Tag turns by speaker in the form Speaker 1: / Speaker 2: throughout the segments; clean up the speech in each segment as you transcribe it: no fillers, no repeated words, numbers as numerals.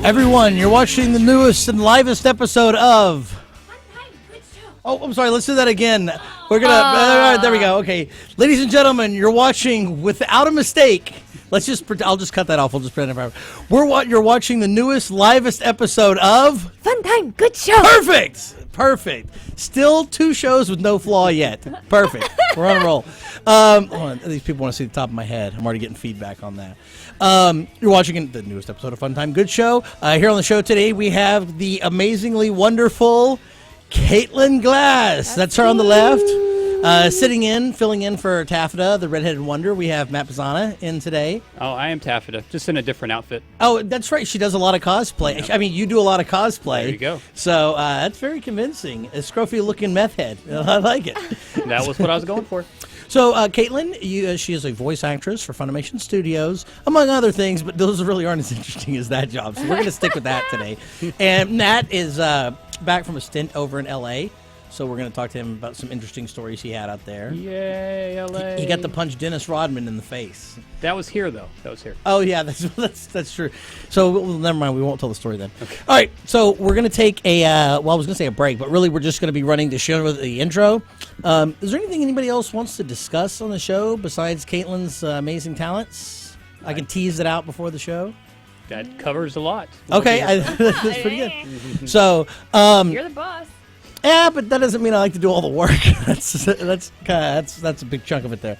Speaker 1: Everyone, you're watching the newest and livest episode of... Oh, I'm sorry. Let's do that again. We're gonna. All right, there we go. Okay, ladies and gentlemen, you're watching without a mistake. I'll just cut that off. We'll just pretend forever. You're watching the newest, livest episode of
Speaker 2: Fun Time Good Show.
Speaker 1: Perfect. Still 2 shows with no flaw yet. Perfect. We're on a roll. Hold on. These people want to see the top of my head. I'm already getting feedback on that. You're watching the newest episode of Fun Time Good Show. Here on the show today, we have the amazingly wonderful Caitlin Glass. That's her on the left. Filling in for Taffeta, the redheaded wonder. We have Matt Pizana in today.
Speaker 3: Oh, I am Taffeta, just in a different outfit.
Speaker 1: Oh, that's right. She does a lot of cosplay. Yeah. I mean, you do a lot of cosplay.
Speaker 3: There you go.
Speaker 1: So that's very convincing. A scruffy-looking meth head. I like it.
Speaker 3: That was what I was going for.
Speaker 1: So, Caitlin, she is a voice actress for Funimation Studios, among other things, but those really aren't as interesting as that job. So we're going to stick with that today. And Matt is back from a stint over in L.A., so we're going to talk to him about some interesting stories he had out there.
Speaker 3: Yay, L.A.
Speaker 1: He got to punch Dennis Rodman in the face.
Speaker 3: That was here, though.
Speaker 1: Oh, yeah, that's true. So, never mind. We won't tell the story then. Okay. All right, so we're going to take I was going to say a break, but really we're just going to be running the show with the intro. Is there anything anybody else wants to discuss on the show besides Caitlin's amazing talents? I can tease it out before the show.
Speaker 3: That covers a lot.
Speaker 1: Okay, that's pretty good. So,
Speaker 2: You're the boss.
Speaker 1: Yeah, but that doesn't mean I like to do all the work. that's a big chunk of it there.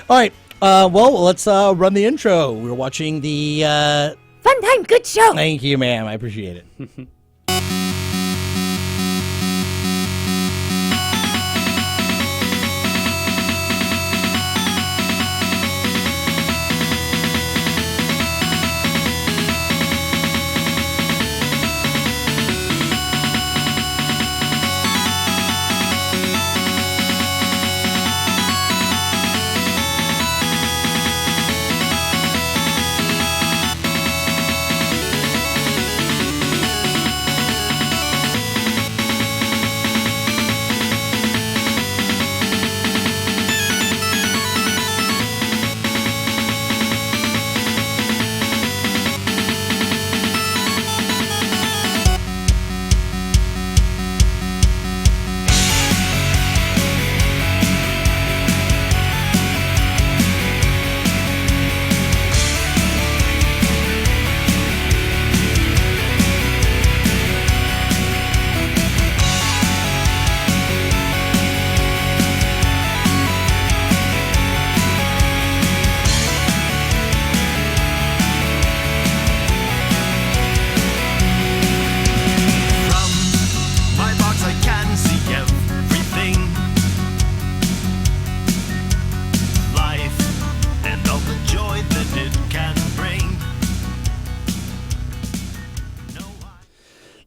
Speaker 1: All right. Well, let's run the intro. We're watching the
Speaker 2: Fun Time Good Show.
Speaker 1: Thank you, ma'am. I appreciate it.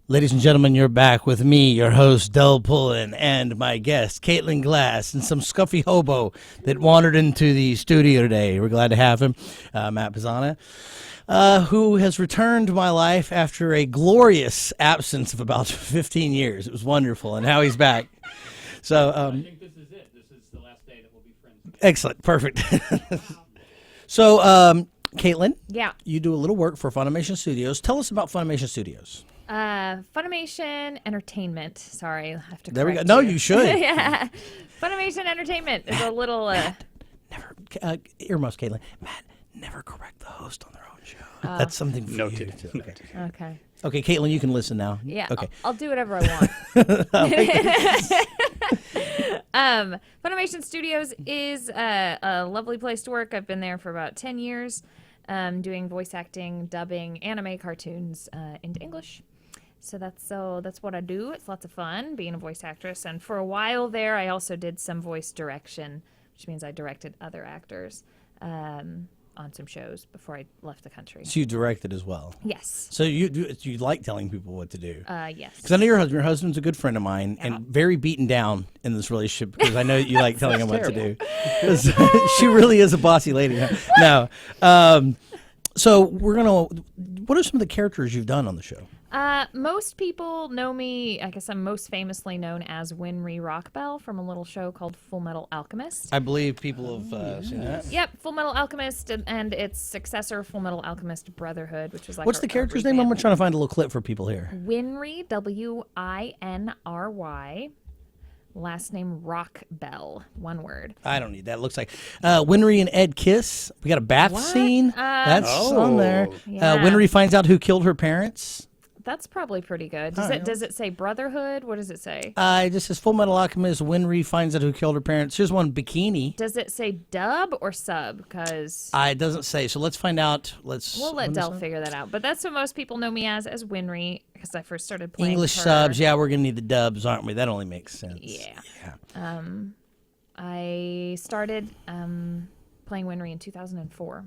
Speaker 1: Ladies and gentlemen, you're back with me, your host, Del Pullen, and my guest, Caitlin Glass, and some scuffy hobo that wandered into the studio today. We're glad to have him, Matt Pizana, who has returned to my life after a glorious absence of about 15 years. It was wonderful, and now he's back. So
Speaker 3: I think this is it. This is the last day that we'll be friends.
Speaker 1: Excellent. Perfect. So, Caitlin,
Speaker 2: Yeah.
Speaker 1: you do a little work for Funimation Studios. Tell us about Funimation Studios.
Speaker 2: Funimation Entertainment. Sorry, I have to.
Speaker 1: There we go.
Speaker 2: correct
Speaker 1: No, you should.
Speaker 2: Yeah. Funimation Entertainment is a little.
Speaker 1: Never, earmuffs, Caitlin. Matt, never correct the host on their own show. That's something for
Speaker 3: Noted.
Speaker 1: you to do. Okay.
Speaker 2: Okay.
Speaker 1: Okay, Caitlin, you can listen now.
Speaker 2: Yeah.
Speaker 1: Okay.
Speaker 2: I'll do whatever I want. Funimation Studios is a lovely place to work. I've been there for about 10 years, doing voice acting, dubbing, anime, cartoons into English. So that's what I do. It's lots of fun being a voice actress. And for a while there, I also did some voice direction, which means I directed other actors on some shows before I left the country.
Speaker 1: So you directed as well.
Speaker 2: Yes.
Speaker 1: So you like telling people what to do.
Speaker 2: Yes.
Speaker 1: Because I know your husband's a good friend of mine and very beaten down in this relationship because I know that you like telling him what to do. She really is a bossy lady. No. So what are some of the characters you've done on the show?
Speaker 2: Most people know me, I guess I'm most famously known as Winry Rockbell from a little show called Fullmetal Alchemist.
Speaker 1: I believe people have seen that.
Speaker 2: Yep, Fullmetal Alchemist and its successor, Fullmetal Alchemist Brotherhood, which was like
Speaker 1: What's the character's name? I'm trying to find a little clip for people here.
Speaker 2: Winry, Winry. Last name Rockbell, one word.
Speaker 1: I don't need that. It looks like Winry and Ed kiss. We got a bath scene. That's on there.
Speaker 2: Yeah.
Speaker 1: Winry finds out who killed her parents.
Speaker 2: That's probably pretty good. Does it say Brotherhood? What does it say?
Speaker 1: It just says Fullmetal Alchemist. Winry finds out who killed her parents. Here's one bikini.
Speaker 2: Does it say dub or sub? Because
Speaker 1: It doesn't say. So let's find out.
Speaker 2: we'll let Del figure that out. But that's what most people know me as Winry, because I first started playing
Speaker 1: English
Speaker 2: her.
Speaker 1: subs. Yeah, we're gonna need the dubs, aren't we? That only makes sense.
Speaker 2: Yeah. I started playing Winry in 2004,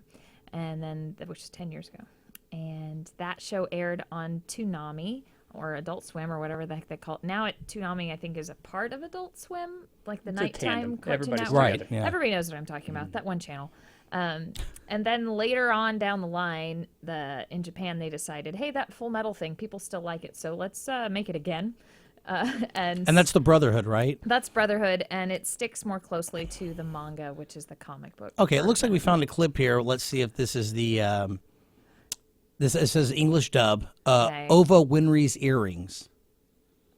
Speaker 2: and then which is 10 years ago. And that show aired on Toonami or Adult Swim or whatever the heck they call it. Now Toonami, I think, is a part of Adult Swim, like the nighttime cartoon
Speaker 3: Everybody's
Speaker 2: network.
Speaker 1: Right. Yeah.
Speaker 2: Everybody knows what I'm talking about. That one channel. And then later on down the line, in Japan, they decided, hey, that Full Metal thing, people still like it, so let's make it again. And
Speaker 1: that's the Brotherhood, right?
Speaker 2: That's Brotherhood, and it sticks more closely to the manga, which is the comic book.
Speaker 1: Okay, it looks like we found a clip here. Let's see if this is the. It says English dub.
Speaker 2: Okay.
Speaker 1: Ova Winry's earrings.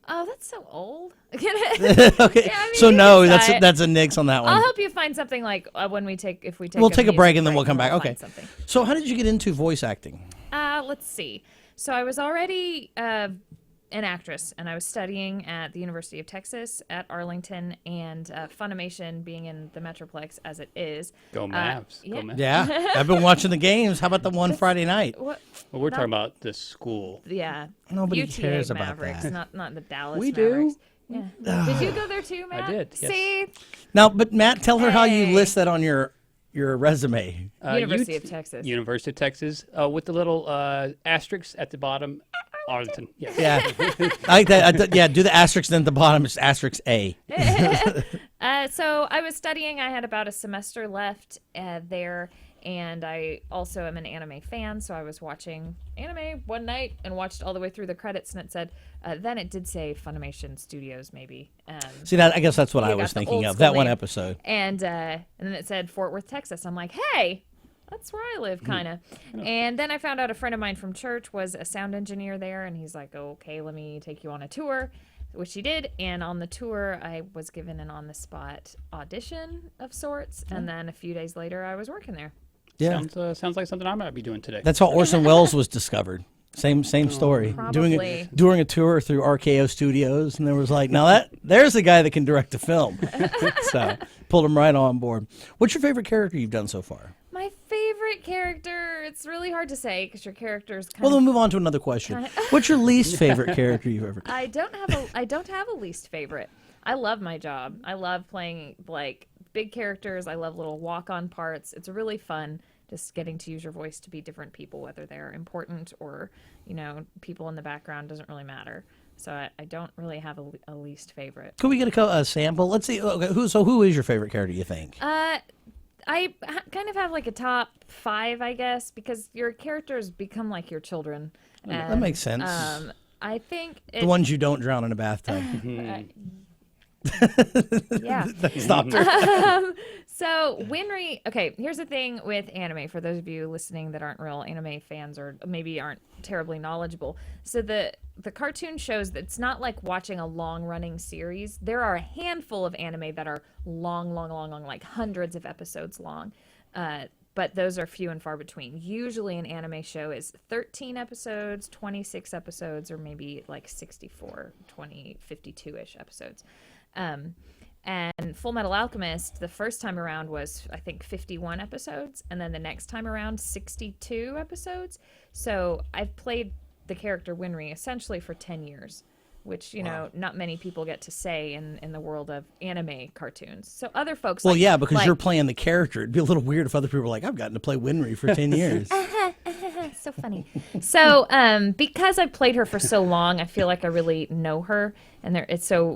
Speaker 2: Oh, that's so old.
Speaker 1: Okay,
Speaker 2: Yeah, I mean,
Speaker 1: so
Speaker 2: you
Speaker 1: no,
Speaker 2: can try it.
Speaker 1: that's a nix on that one.
Speaker 2: I'll help you find something like when we take if we take.
Speaker 1: We'll take a break
Speaker 2: music
Speaker 1: and then we'll come back.
Speaker 2: we'll
Speaker 1: Okay.
Speaker 2: find something.
Speaker 1: So how did you get into voice acting?
Speaker 2: Let's see. So I was already an actress, and I was studying at the University of Texas at Arlington, and FUNimation being in the Metroplex as it is.
Speaker 3: Go Mavs.
Speaker 2: yeah.
Speaker 3: Go Mavs.
Speaker 1: Yeah, I've been watching the games. How about the one Friday night?
Speaker 2: What?
Speaker 3: Well, we're talking about the school.
Speaker 2: Yeah.
Speaker 1: Nobody
Speaker 2: UTA
Speaker 1: cares about
Speaker 2: Mavericks,
Speaker 1: that.
Speaker 2: not the Dallas
Speaker 1: We do.
Speaker 2: Mavericks. Yeah. Did you go there too, Matt?
Speaker 3: did, yes.
Speaker 2: See?
Speaker 1: Now, but Matt, tell her how you
Speaker 2: Hey.
Speaker 1: list that on your resume.
Speaker 2: University of Texas.
Speaker 3: University of Texas, with the little asterisks at the bottom. Arlington. Yeah.
Speaker 1: Yeah, I like that. Yeah, do the asterisk, then at the bottom it's asterisk A.
Speaker 2: So I was studying. I had about a semester left there, and I also am an anime fan. So I was watching anime one night and watched all the way through the credits, and it said, then it did say Funimation Studios, maybe.
Speaker 1: See, that I guess that's what I
Speaker 2: got
Speaker 1: was
Speaker 2: the
Speaker 1: thinking
Speaker 2: old
Speaker 1: of.
Speaker 2: school
Speaker 1: That one
Speaker 2: name.
Speaker 1: episode.
Speaker 2: And then it said Fort Worth, Texas. I'm like, hey, that's where I live, kind of. And then I found out a friend of mine from church was a sound engineer there, and he's like, okay, let me take you on a tour, which he did. And on the tour, I was given an on-the-spot audition of sorts, and then a few days later, I was working there.
Speaker 1: Yeah,
Speaker 3: Sounds like something I might be doing today.
Speaker 1: that's how Orson Welles was discovered. Same story.
Speaker 2: Probably.
Speaker 1: Doing a tour through RKO Studios, and there was like, now there's a guy that can direct a film. So pulled him right on board. What's your favorite character you've done so far?
Speaker 2: My favorite character, it's really hard to say because your character's kind
Speaker 1: Well,
Speaker 2: of...
Speaker 1: then move on to another question. What's your least favorite character you've ever?
Speaker 2: I don't have a least favorite. I love my job. I love playing like big characters. I love little walk-on parts. It's really fun just getting to use your voice to be different people, whether they're important or, people in the background, doesn't really matter. So I don't really have a least favorite.
Speaker 1: Could we get a sample? Let's see. Okay, who is your favorite character, you think?
Speaker 2: I kind of have like a top 5, I guess, because your characters become like your children.
Speaker 1: That makes sense.
Speaker 2: I think
Speaker 1: The ones you don't drown in a bathtub.
Speaker 2: yeah.
Speaker 1: Stop her.
Speaker 2: So Winry, okay, here's the thing with anime, for those of you listening that aren't real anime fans or maybe aren't terribly knowledgeable. So the cartoon shows that it's not like watching a long-running series. There are a handful of anime that are long, like hundreds of episodes long. But those are few and far between. Usually an anime show is 13 episodes, 26 episodes, or maybe like 64, 20, 52-ish episodes. And Fullmetal Alchemist, the first time around was, I think, 51 episodes, and then the next time around, 62 episodes. So I've played the character Winry essentially for 10 years, which, not many people get to say in the world of anime cartoons. So other folks
Speaker 1: Well, yeah, because you're playing the character. It'd be a little weird if other people were like, I've gotten to play Winry for 10 years.
Speaker 2: It's so funny. So, because I've played her for so long, I feel like I really know her, and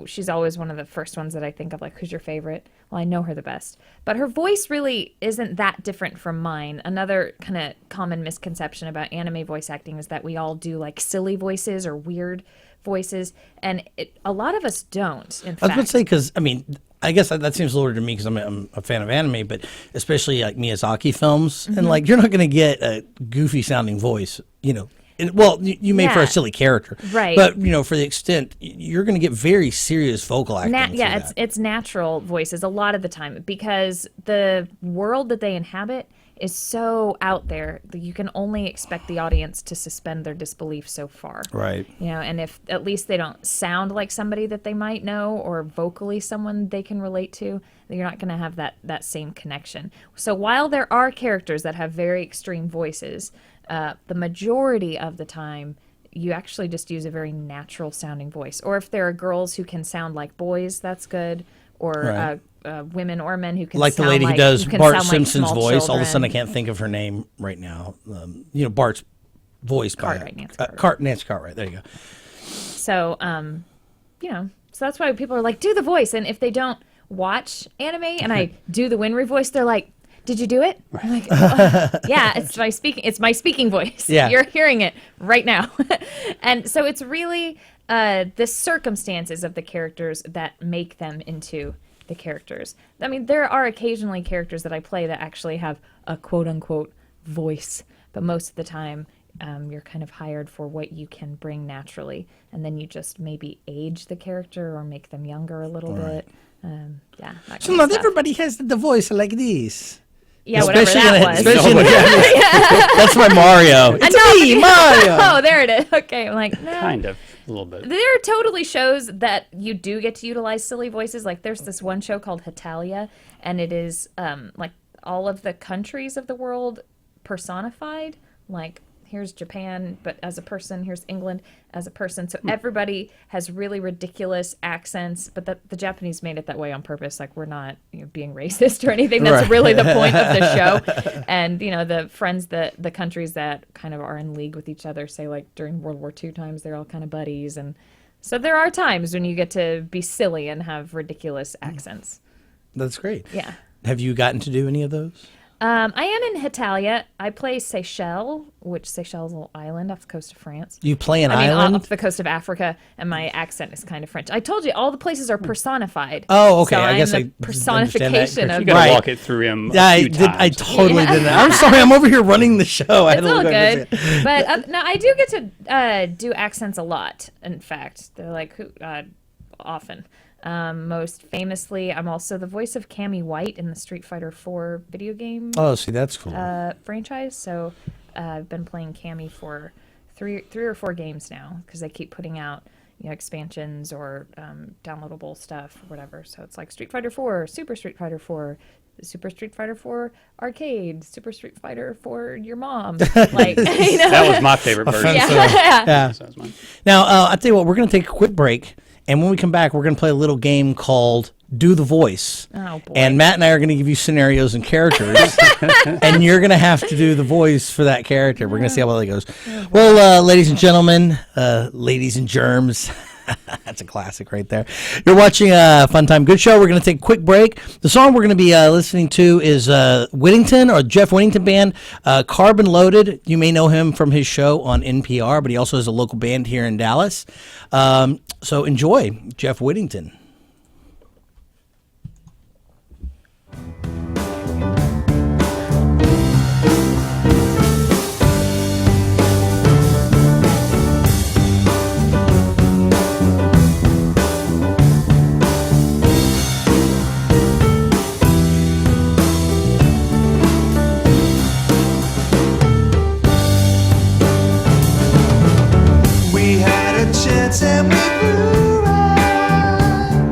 Speaker 2: she's always one of the first ones that I think of, like, who's your favorite? Well, I know her the best, but her voice really isn't that different from mine. Another kind of common misconception about anime voice acting is that we all do like silly voices or weird voices, and a lot of us don't. In fact,
Speaker 1: I was going to say, because I mean, I guess that seems a little to me because I'm a fan of anime, but especially like Miyazaki films, and like you're not going to get a goofy sounding voice, you know. Well, you may for a silly character,
Speaker 2: right?
Speaker 1: But you know, for the extent you're going to get very serious vocal acting.
Speaker 2: It's natural voices a lot of the time because the world that they inhabit is so out there that you can only expect the audience to suspend their disbelief so far.
Speaker 1: Right.
Speaker 2: You know, and if at least they don't sound like somebody that they might know or vocally someone they can relate to, then you're not going to have that same connection. So while there are characters that have very extreme voices, the majority of the time you actually just use a very natural sounding voice. Or if there are girls who can sound like boys, that's good. Or women or men who can
Speaker 1: like
Speaker 2: sound
Speaker 1: the lady
Speaker 2: like,
Speaker 1: who does Bart Simpson's
Speaker 2: like
Speaker 1: voice.
Speaker 2: children.
Speaker 1: All of a sudden, I can't think of her name right now. You know, Bart's voice
Speaker 2: Cartwright,
Speaker 1: by
Speaker 2: Nancy Cartwright.
Speaker 1: Nancy Cartwright. There you go.
Speaker 2: So, you know, so that's why people are like, do the voice. And if they don't watch anime and I do the Winry voice, they're like, did you do it? I'm like, yeah, it's my speaking voice.
Speaker 1: Yeah.
Speaker 2: You're hearing it right now. And so it's really the circumstances of the characters that make them into the characters. I mean, there are occasionally characters that I play that actually have a quote-unquote voice, but most of the time you're kind of hired for what you can bring naturally, and then you just maybe age the character or make them younger a little bit. That
Speaker 1: So
Speaker 2: kind
Speaker 1: not
Speaker 2: of stuff.
Speaker 1: everybody has the voice like this.
Speaker 2: Yeah, whatever that was.
Speaker 1: Especially in the That's my Mario. It's me, Mario.
Speaker 2: Oh, there it is. Okay, I'm like, no.
Speaker 3: Kind of, a little bit.
Speaker 2: There are totally shows that you do get to utilize silly voices. Like there's this one show called Hitalia, and it is like all of the countries of the world personified. Like here's Japan, but as a person, here's England as a person. So everybody has really ridiculous accents, but the Japanese made it that way on purpose. Like we're not being racist or anything. That's really the point of the show. And the countries that kind of are in league with each other, say like during World War II times, they're all kind of buddies. And so there are times when you get to be silly and have ridiculous accents.
Speaker 1: That's great.
Speaker 2: Yeah.
Speaker 1: Have you gotten to do any of those?
Speaker 2: I am in Hitalia. I play Seychelles, which Seychelles is a little island off the coast of France.
Speaker 1: You play an island?
Speaker 2: Off the coast of Africa, and my accent is kind of French. I told you, all the places are personified.
Speaker 1: Oh, okay.
Speaker 2: So
Speaker 1: I guess
Speaker 2: I'm the
Speaker 1: I
Speaker 2: personification of
Speaker 3: You gotta
Speaker 1: Right.
Speaker 3: walk it through him
Speaker 1: Yeah,
Speaker 3: a few times.
Speaker 1: I totally did that. I'm sorry. I'm over here running the show. I had
Speaker 2: It's
Speaker 1: to
Speaker 2: all
Speaker 1: look over
Speaker 2: good.
Speaker 1: there.
Speaker 2: But no, I do get to do accents a lot, in fact. They're like, often. Most famously, I'm also the voice of Cammy White in the Street Fighter 4 video game
Speaker 1: Oh, see, that's cool.
Speaker 2: franchise. So I've been playing Cammy for three or four games now because they keep putting out expansions or downloadable stuff or whatever. So it's like Street Fighter 4, Super Street Fighter 4, Super Street Fighter 4 Arcade, Super Street Fighter for your mom. Like
Speaker 3: That was my favorite version.
Speaker 1: Yeah.
Speaker 3: So that's mine.
Speaker 1: Now, I'll tell you what, we're going to take a quick break. And when we come back, we're going to play a little game called Do the Voice.
Speaker 2: Oh, boy.
Speaker 1: And Matt and I are going to give you scenarios and characters. And you're going to have to do the voice for that character. We're going to see how well it goes. Well, ladies and gentlemen, ladies and germs. That's a classic right there. You're watching a Fun Time Good Show. We're going to take a quick break. The song we're going to be listening to is Whittington, or Jeff Whittington Band, Carbon Loaded. You may know him from his show on NPR, but he also has a local band here in Dallas. So enjoy Jeff Whittington.
Speaker 4: We had a chance and we blew right.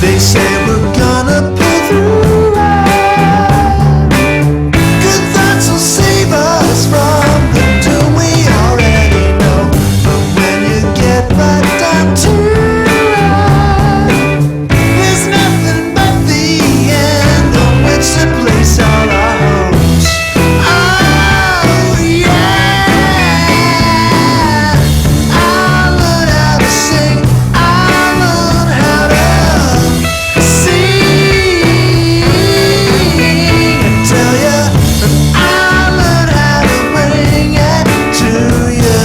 Speaker 4: They say we're gonna pull through. Good thoughts will save us from the doom we already know. But when you get right down to it, there's nothing but the end on which to place all our hopes. Oh yeah, I'll learn how to sing. I'll learn how to sing. I tell ya, I'll learn how to bring it to you.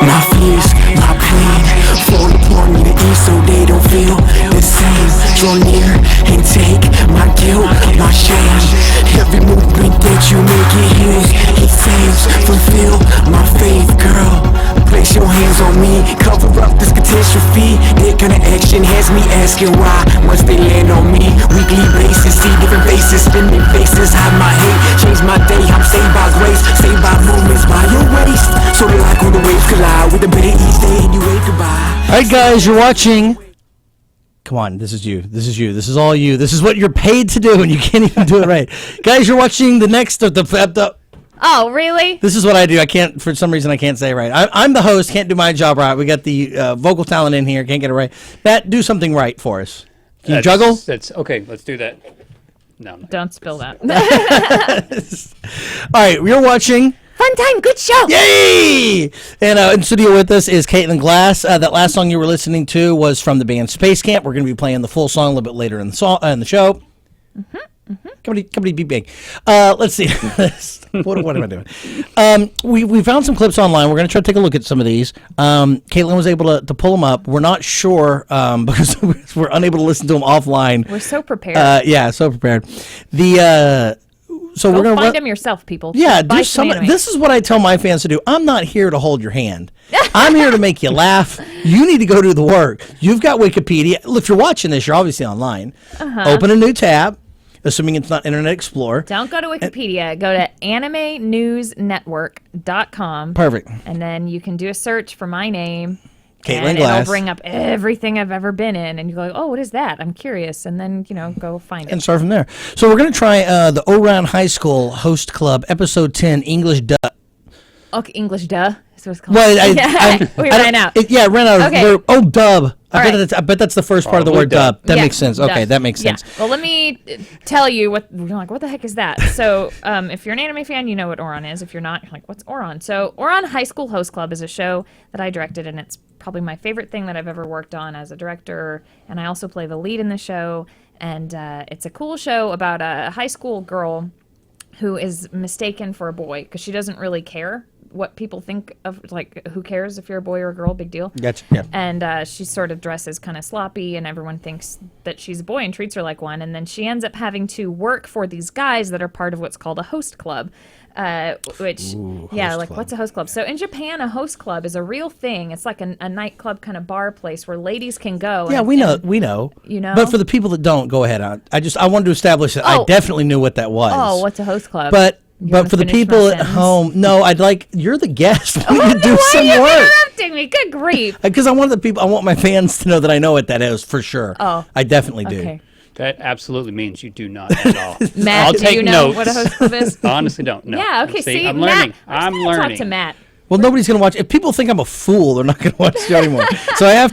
Speaker 4: My fears, my pain, fall upon me to ease so they don't feel the same. Draw near and take my guilt, my shame. Every movement that you make, it heals, it saves. Fulfill my faith, girl. Place your hands on me, cover up this catastrophe. That kind of action has me asking why once they land on me. Weekly basis, see different faces, spinning faces, hide my hate, change my day. I'm saved by grace, saved by moments by your waist. So they like when the waves collide with the bay each day and you wave goodbye.
Speaker 1: All right, guys, you're watching. Come on, this is you. This is you. This is all you. This is what you're paid to do, and you can't even do it right. Guys, you're watching the next
Speaker 2: Oh, really?
Speaker 1: This is what I do. I can't, for some reason, I can't say it right. I'm the host. Can't do my job right. We got the vocal talent in here. Can't get it right. Matt, do something right for us. Can you juggle?
Speaker 3: That's okay. Let's do that. No.
Speaker 2: Don't spill that.
Speaker 1: All right, you're watching.
Speaker 2: Fun time, good show.
Speaker 1: Yay! And in studio with us is Caitlin Glass. That last song you were listening to was from the band Space Camp. We're going to be playing the full song a little bit later in the show. Company be big. Let's see. what am I doing? We found some clips online. We're going to try to take a look at some of these. Caitlin was able to pull them up. We're not sure because we're unable to listen to them offline.
Speaker 2: We're so prepared.
Speaker 1: Yeah, so prepared. So
Speaker 2: Go
Speaker 1: we're gonna
Speaker 2: find them yourself, people.
Speaker 1: Yeah,
Speaker 2: Buy
Speaker 1: do
Speaker 2: some
Speaker 1: some.
Speaker 2: anime.
Speaker 1: This is what I tell my fans to do. I'm not here to hold your hand. I'm here to make you laugh. You need to go do the work. You've got Wikipedia. Look, if you're watching this, you're obviously online. Open a new tab, assuming it's not Internet Explorer.
Speaker 2: Don't go to Wikipedia. Go to animenewsnetwork.com.
Speaker 1: Perfect.
Speaker 2: And then you can do a search for my name.
Speaker 1: Caitlin
Speaker 2: and
Speaker 1: Glass.
Speaker 2: it'll bring up everything I've ever been in. And you go, oh, what is that? I'm curious. And then, go find it.
Speaker 1: And start from there. So we're going to try the Ouran High School Host Club, Episode 10, English Duh.
Speaker 2: Okay, English duh. Is what it's called.
Speaker 1: Well,
Speaker 2: we ran out.
Speaker 1: It ran out of
Speaker 2: Okay.
Speaker 1: the word. Oh, dub. I
Speaker 2: right.
Speaker 1: bet that's the first part of the
Speaker 3: Probably
Speaker 1: word dub. That
Speaker 2: Yeah,
Speaker 1: makes sense. Okay,
Speaker 2: duh.
Speaker 1: that makes sense.
Speaker 2: Yeah. Well, let me tell you what you're like. What the heck is that? So, if you're an anime fan, you know what Ouran is. If you're not, you're like, what's Ouran? So, Ouran High School Host Club is a show that I directed, and it's probably my favorite thing that I've ever worked on as a director. And I also play the lead in the show. And it's a cool show about a high school girl who is mistaken for a boy because she doesn't really care what people think of, like, who cares if you're a boy or a girl, big deal.
Speaker 1: Gotcha. Yeah.
Speaker 2: And she sort of dresses kind of sloppy, and everyone thinks that she's a boy and treats her like one. And then she ends up having to work for these guys that are part of what's called a host club. What's a host club? So in Japan, a host club is a real thing. It's like a nightclub kind of bar place where ladies can go.
Speaker 1: Yeah, we know.
Speaker 2: You know?
Speaker 1: But for the people that don't, go ahead. I wanted to establish that I definitely knew what that was.
Speaker 2: Oh, what's a host club?
Speaker 1: But
Speaker 2: wanna
Speaker 1: for the
Speaker 2: finish
Speaker 1: people
Speaker 2: my
Speaker 1: at
Speaker 2: sentence?
Speaker 1: home, no, you're the guest. We
Speaker 2: Oh,
Speaker 1: could do
Speaker 2: no, why
Speaker 1: some
Speaker 2: are you
Speaker 1: work.
Speaker 2: interrupting me? Good grief.
Speaker 1: Because I want my fans to know that I know what that is for sure.
Speaker 2: Oh.
Speaker 1: I definitely do.
Speaker 2: Okay.
Speaker 3: That absolutely means you do not at all.
Speaker 2: Matt,
Speaker 3: I'll
Speaker 2: do
Speaker 3: take
Speaker 2: you know
Speaker 3: notes.
Speaker 2: what a host club is?
Speaker 3: Honestly, don't. No.
Speaker 2: Yeah, okay. See,
Speaker 3: I'm
Speaker 2: Matt,
Speaker 3: learning. I'm learning.
Speaker 2: Talk to Matt.
Speaker 1: Well, nobody's going to watch. If people think I'm a fool, they're not going to watch the show anymore. So I have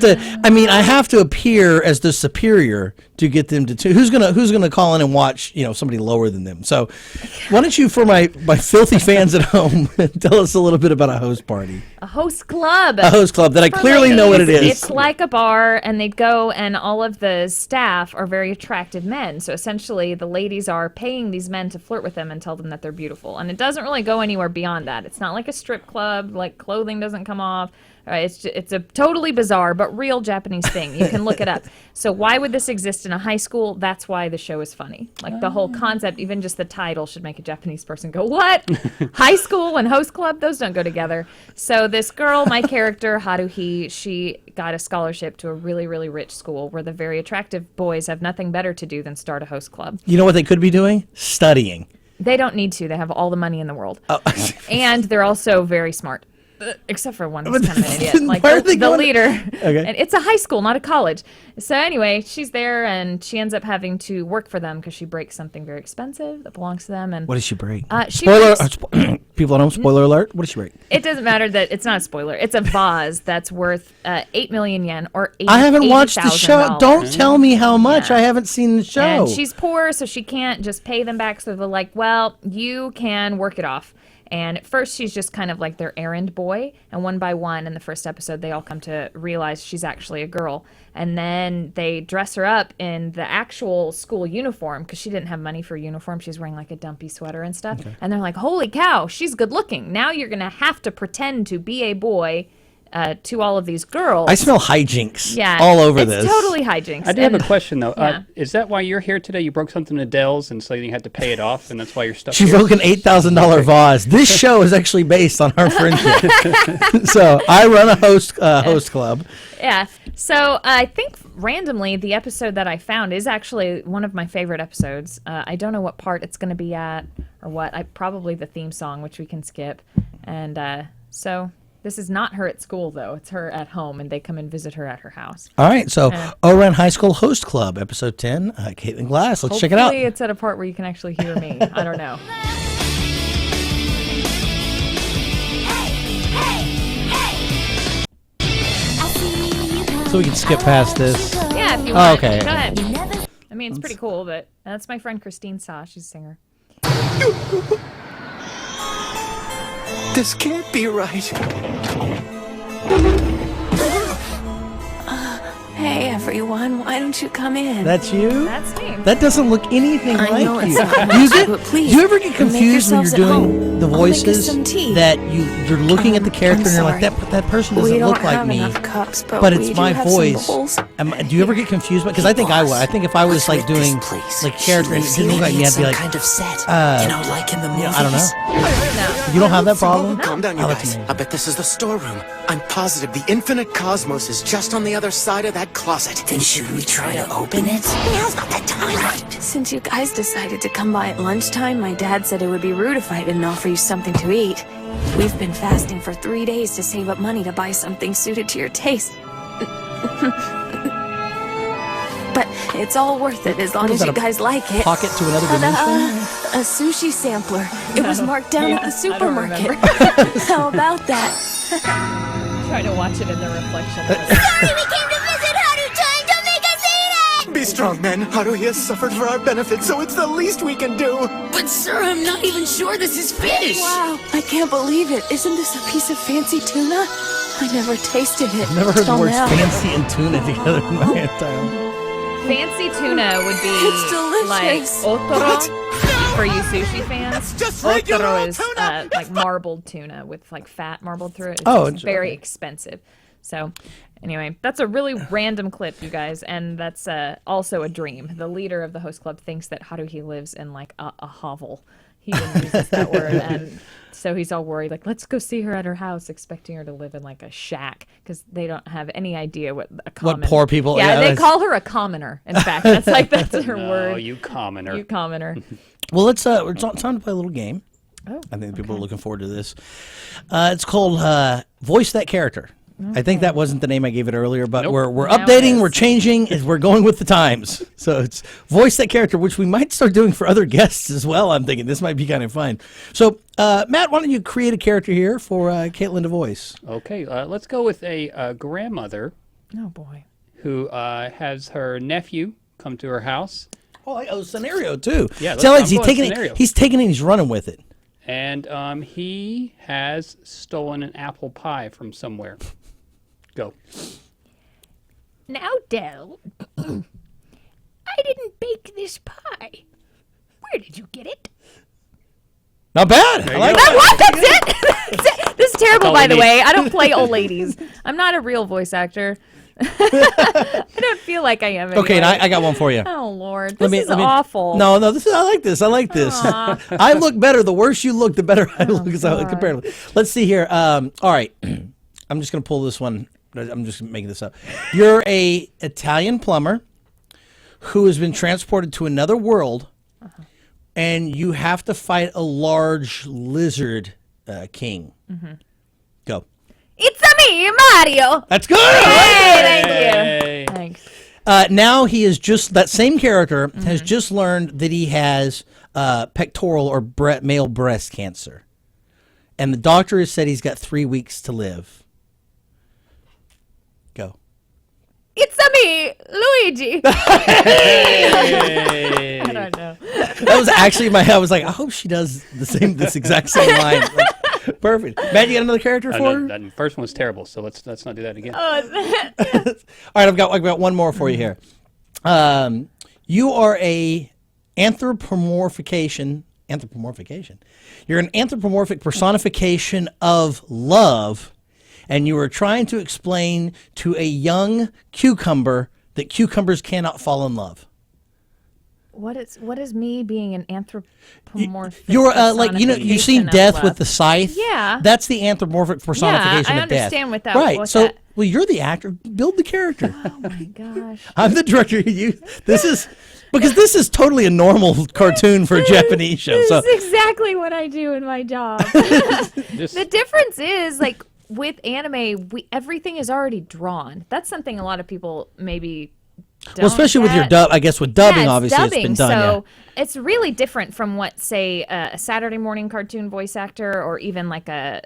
Speaker 1: to appear as the superior to get them to who's gonna call in and watch somebody lower than them. So why don't you, for my filthy fans at home, tell us a little bit about a host party.
Speaker 2: A host club.
Speaker 1: A host club that I clearly know what it is.
Speaker 2: It's like a bar, and they go, and all of the staff are very attractive men. So essentially, the ladies are paying these men to flirt with them and tell them that they're beautiful. And it doesn't really go anywhere beyond that. It's not like a strip club, like clothing doesn't come off. It's a totally bizarre but real Japanese thing. You can look it up. So why would this exist in a high school? That's why the show is funny. Like the whole concept, even just the title should make a Japanese person go, what? High school and host club? Those don't go together. So this girl, my character, Haruhi, she got a scholarship to a really, really rich school where the very attractive boys have nothing better to do than start a host club.
Speaker 1: You know what they could be doing? Studying.
Speaker 2: They don't need to. They have all the money in the world. Oh. And they're also very smart. Except for one who's kind of an idiot. Like the leader.
Speaker 1: Okay.
Speaker 2: And it's a high school, not a college. So anyway, she's there, and she ends up having to work for them because she breaks something very expensive that belongs to them. And
Speaker 1: what does she break?
Speaker 2: Spoiler!
Speaker 1: People at home, spoiler alert. What does she break?
Speaker 2: It doesn't matter that it's not a spoiler. It's a vase that's worth 8 million yen or
Speaker 1: I haven't watched the show. Don't tell me how much.
Speaker 2: Yeah.
Speaker 1: I haven't seen the show.
Speaker 2: And she's poor, so she can't just pay them back. So they're like, well, you can work it off. And at first, she's just kind of like their errand boy. And one by one, in the first episode, they all come to realize she's actually a girl. And then they dress her up in the actual school uniform because she didn't have money for a uniform. She's wearing like a dumpy sweater and stuff. Okay. And they're like, holy cow, she's good looking. Now you're going to have to pretend to be a boy to all of these girls.
Speaker 1: I smell hijinks all over this.
Speaker 2: It's totally hijinks.
Speaker 3: I do have a question, though. Yeah. Is that why you're here today? You broke something to Dell's, and so you had to pay it off, and that's why you're stuck
Speaker 1: She
Speaker 3: here?
Speaker 1: broke an $8,000 vase. This show is actually based on our friendship. So I run a host club.
Speaker 2: Yeah. So I think randomly the episode that I found is actually one of my favorite episodes. I don't know what part it's going to be at or what. Probably the theme song, which we can skip. And so... This is not her at school, though. It's her at home, and they come and visit her at her house.
Speaker 1: All right, so Ouran High School Host Club, Episode 10, Caitlin Glass. Let's check it out.
Speaker 2: Hopefully it's at a part where you can actually hear me. I don't know.
Speaker 1: So we can skip past this.
Speaker 2: Yeah, if you want.
Speaker 1: Okay.
Speaker 2: Go ahead. I mean, it's pretty cool, but that's my friend Christine Sa. She's a singer.
Speaker 4: This can't be right.
Speaker 5: Hey everyone, why don't you come in?
Speaker 1: That's you?
Speaker 2: That's me.
Speaker 1: That doesn't look anything
Speaker 5: I
Speaker 1: like
Speaker 5: know
Speaker 1: you.
Speaker 5: it's not much, but please,
Speaker 1: do you ever get confused when you're doing the
Speaker 5: I'll make us
Speaker 1: voices
Speaker 5: some tea.
Speaker 1: that you're looking at the character and you're like,
Speaker 5: sorry.
Speaker 1: that person
Speaker 5: We
Speaker 1: doesn't
Speaker 5: don't
Speaker 1: look like
Speaker 5: have
Speaker 1: me,
Speaker 5: enough cups,
Speaker 1: but
Speaker 5: we
Speaker 1: it's
Speaker 5: do
Speaker 1: my
Speaker 5: have some
Speaker 1: voice.
Speaker 5: bowls.
Speaker 1: Do you ever get confused? Because I think I would. I think if I was like doing like character and it didn't look like me, I'd be like,
Speaker 4: kind of set. Like in the movies.
Speaker 1: I don't know. You don't have that problem?
Speaker 4: Calm down, you guys. I bet this is the storeroom. I'm positive the infinite cosmos is just on the other side of that closet.
Speaker 5: Then should we try to open it?
Speaker 4: Now's not that time. Right.
Speaker 5: Since you guys decided to come by at lunchtime, my dad said it would be rude if I didn't offer you something to eat. We've been fasting for 3 days to save up money to buy something suited to your taste. But it's all worth it as long as you guys like it.
Speaker 1: Pocket to another dimension?
Speaker 5: A sushi sampler. It was marked down at the supermarket. How about that?
Speaker 2: Trying to watch it in the reflection.
Speaker 6: Sorry, we came to visit Haru-chan. Don't make us eat it!
Speaker 4: Be strong, men. Haruhi has suffered for our benefit, so it's the least we can do.
Speaker 5: But sir, I'm not even sure this is fish. Wow, I can't believe it. Isn't this a piece of fancy tuna? I never tasted it.
Speaker 1: I've never heard the
Speaker 5: till
Speaker 1: words
Speaker 5: now.
Speaker 1: fancy and tuna together in my entire life.
Speaker 2: Fancy tuna would be
Speaker 5: It's
Speaker 2: like
Speaker 5: delicious.
Speaker 2: otoro for you sushi fans.
Speaker 4: just regular
Speaker 2: Otoro
Speaker 4: old
Speaker 2: is
Speaker 4: tuna.
Speaker 2: like marbled tuna with like fat marbled through it.
Speaker 1: It's
Speaker 2: very
Speaker 1: okay.
Speaker 2: expensive. So anyway, that's a really random clip, you guys, and that's also a dream. The leader of the host club thinks that Haruhi lives in like a hovel. He even uses that word, and so he's all worried, like, let's go see her at her house, expecting her to live in like a shack, because they don't have any idea what a common...
Speaker 1: What poor people...
Speaker 2: Yeah, they call her a commoner. In fact, that's her word.
Speaker 3: Oh, you commoner.
Speaker 2: You commoner.
Speaker 1: Well, it's time to play a little game.
Speaker 2: Oh,
Speaker 1: I think people are looking forward to this. It's called Voice That Character. I think that wasn't the name I gave it earlier, but
Speaker 3: Nope.
Speaker 1: we're
Speaker 2: Now it
Speaker 1: updating,
Speaker 2: is.
Speaker 1: we're changing, we're going with the times. So it's Voice That Character, which we might start doing for other guests as well. I'm thinking this might be kind of fun. So, Matt, why don't you create a character here for Caitlin to voice?
Speaker 3: Okay, let's go with a grandmother
Speaker 2: Oh, boy.
Speaker 3: who has her nephew come to her house.
Speaker 1: Oh, I a scenario too.
Speaker 3: Yeah,
Speaker 1: Sounds like
Speaker 3: let's
Speaker 1: he's
Speaker 3: go
Speaker 1: taking
Speaker 3: scenario.
Speaker 1: it. He's taking it. And he's running with it.
Speaker 3: And he has stolen an apple pie from somewhere. Go.
Speaker 6: Now, Del, I didn't bake this pie. Where did you get it?
Speaker 1: Not bad. I like that.
Speaker 2: What? That's it? That's it. This is terrible,
Speaker 3: all
Speaker 2: by
Speaker 3: we
Speaker 2: the
Speaker 3: need.
Speaker 2: way. I don't play old ladies. I'm not a real voice actor. I don't feel like I am. Anyway.
Speaker 1: Okay, and I got one for you.
Speaker 2: Oh Lord, this is
Speaker 1: Let me-
Speaker 2: awful.
Speaker 1: No, this is. I like this. I like this. I look better. The worse you look, the better I look. Comparatively. Let's see here. All right, I'm just gonna pull this one. I'm just making this up. You're a Italian plumber who has been transported to another world, and you have to fight a large lizard king. Go.
Speaker 2: It's me, Mario.
Speaker 1: That's good.
Speaker 2: Hey, thank
Speaker 3: Hey.
Speaker 2: you. Thanks.
Speaker 1: Now he is just that same character has just learned that he has pectoral or male breast cancer, and the doctor has said he's got 3 weeks to live. Go.
Speaker 2: It's me, Luigi.
Speaker 3: Hey.
Speaker 2: I don't know.
Speaker 1: That was actually I was like, I hope she does this exact same line. Like, perfect. Matt, you got another character for her?
Speaker 3: That first one was terrible, so let's not do that again.
Speaker 1: All right, I've got one more for you here. You are a anthropomorphication. You're an anthropomorphic personification of love, and you are trying to explain to a young cucumber that cucumbers cannot fall in love.
Speaker 2: What is me being an anthropomorphic?
Speaker 1: You're you've seen
Speaker 2: personification of
Speaker 1: Death
Speaker 2: love?
Speaker 1: with the Scythe.
Speaker 2: Yeah.
Speaker 1: That's the anthropomorphic personification
Speaker 2: I
Speaker 1: of death.
Speaker 2: understand what that-
Speaker 1: Right.
Speaker 2: what's
Speaker 1: So,
Speaker 2: that?
Speaker 1: well, you're the actor. Build the character.
Speaker 2: Oh my gosh.
Speaker 1: I'm the director. This is totally a normal cartoon for a Japanese show.
Speaker 2: This
Speaker 1: So
Speaker 2: is exactly what I do in my job.
Speaker 3: Just,
Speaker 2: The difference is like with anime, everything is already drawn. That's something a lot of people maybe don't
Speaker 1: well, especially with your
Speaker 2: get.
Speaker 1: dub. I guess with dubbing,
Speaker 2: Yeah,
Speaker 1: obviously,
Speaker 2: dubbing,
Speaker 1: it's been done.
Speaker 2: So it's really different from what, say, a Saturday morning cartoon voice actor or even like a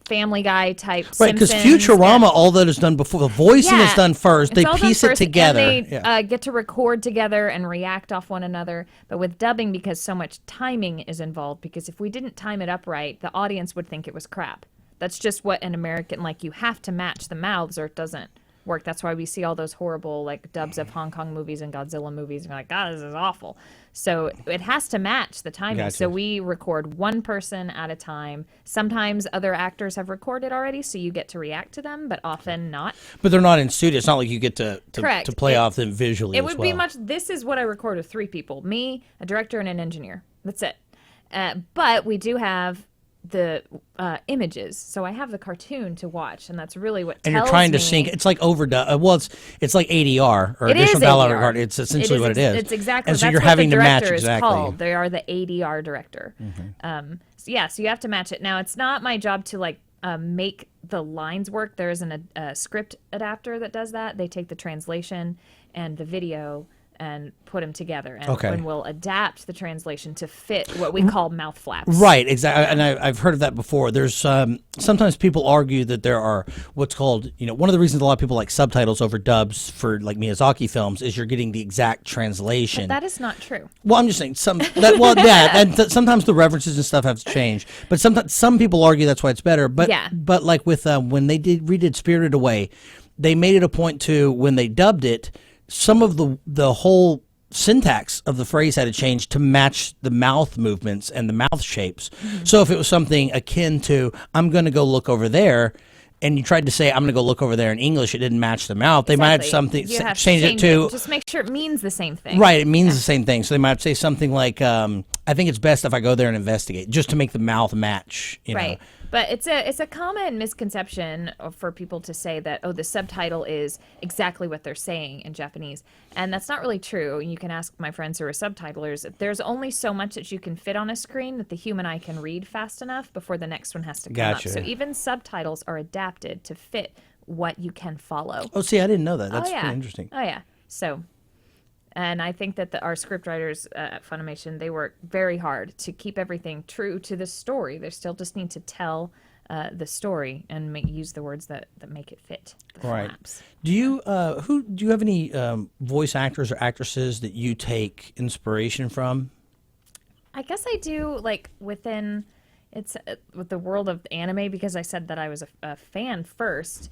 Speaker 2: Family Guy type.
Speaker 1: Right, because
Speaker 2: Simpsons,
Speaker 1: Futurama, all that is done before the voicing is done first.
Speaker 2: It's
Speaker 1: They
Speaker 2: all done
Speaker 1: piece it
Speaker 2: first,
Speaker 1: together.
Speaker 2: And they
Speaker 1: Yeah.
Speaker 2: get to record together and react off one another. But with dubbing, because so much timing is involved, because if we didn't time it up right, the audience would think it was crap. That's just what an American, like, you have to match the mouths or it doesn't work. That's why we see all those horrible, like, dubs of Hong Kong movies and Godzilla movies. And you're like, God, this is awful. So it has to match the timing.
Speaker 1: Gotcha.
Speaker 2: So we record one person at a time. Sometimes other actors have recorded already, so you get to react to them, but often not.
Speaker 1: But they're not in studio. It's not like you get to
Speaker 2: Correct.
Speaker 1: play off them visually.
Speaker 2: It
Speaker 1: as
Speaker 2: would be
Speaker 1: well.
Speaker 2: much. This is what I record with 3 people: me, a director, and an engineer. That's it. But we do have the images, so I have the cartoon to watch, and that's really what.
Speaker 1: And
Speaker 2: tells
Speaker 1: you're trying to
Speaker 2: me.
Speaker 1: sync. It's like overdub. Well, it's like ADR or
Speaker 2: It is
Speaker 1: additional dialogue
Speaker 2: ADR.
Speaker 1: recording. It's essentially what it is.
Speaker 2: It's exactly.
Speaker 1: And so
Speaker 2: that's
Speaker 1: you're
Speaker 2: what
Speaker 1: having
Speaker 2: the
Speaker 1: to match
Speaker 2: director is
Speaker 1: exactly.
Speaker 2: called. They are the ADR director. So you have to match it. Now, it's not my job to like make the lines work. There is a script adapter that does that. They take the translation and the video and put them together, and we'll adapt the translation to fit what we call mouth flaps.
Speaker 1: Right, exactly, and I've heard of that before. There's sometimes people argue that there are what's called, one of the reasons a lot of people like subtitles over dubs for like Miyazaki films is you're getting the exact translation.
Speaker 2: But that is not true.
Speaker 1: Well, I'm just saying sometimes the references and stuff have to change, but sometimes some people argue that's why it's better. But
Speaker 2: Yeah.
Speaker 1: but like with when they redid Spirited Away, they made it a point to when they dubbed it. Some of the whole syntax of the phrase had to change to match the mouth movements and the mouth shapes.
Speaker 2: Mm-hmm.
Speaker 1: So if it was something akin to "I'm going to go look over there," and you tried to say "I'm going to go look over there" in English, it didn't match the mouth. They might have something
Speaker 2: You have to
Speaker 1: change it to
Speaker 2: just make sure it means the same thing.
Speaker 1: right. It means the same thing. So they might say something like, "I think it's best if I go there and investigate," just to make the mouth match.
Speaker 2: Right. But it's a common misconception for people to say that, the subtitle is exactly what they're saying in Japanese. And that's not really true. You can ask my friends who are subtitlers. There's only so much that you can fit on a screen that the human eye can read fast enough before the next one has to come
Speaker 1: Gotcha.
Speaker 2: up. So even subtitles are adapted to fit what you can follow.
Speaker 1: Oh, see, I didn't know that. That's
Speaker 2: yeah.
Speaker 1: pretty interesting.
Speaker 2: Oh, yeah. So, and I think that our scriptwriters at Funimation, they work very hard to keep everything true to the story. They still just need to tell the story and use the words that make it fit the
Speaker 1: Right.
Speaker 2: flaps.
Speaker 1: Do you do you have any voice actors or actresses that you take inspiration from?
Speaker 2: I guess I do, like, within with the world of anime, because I said that I was a fan first,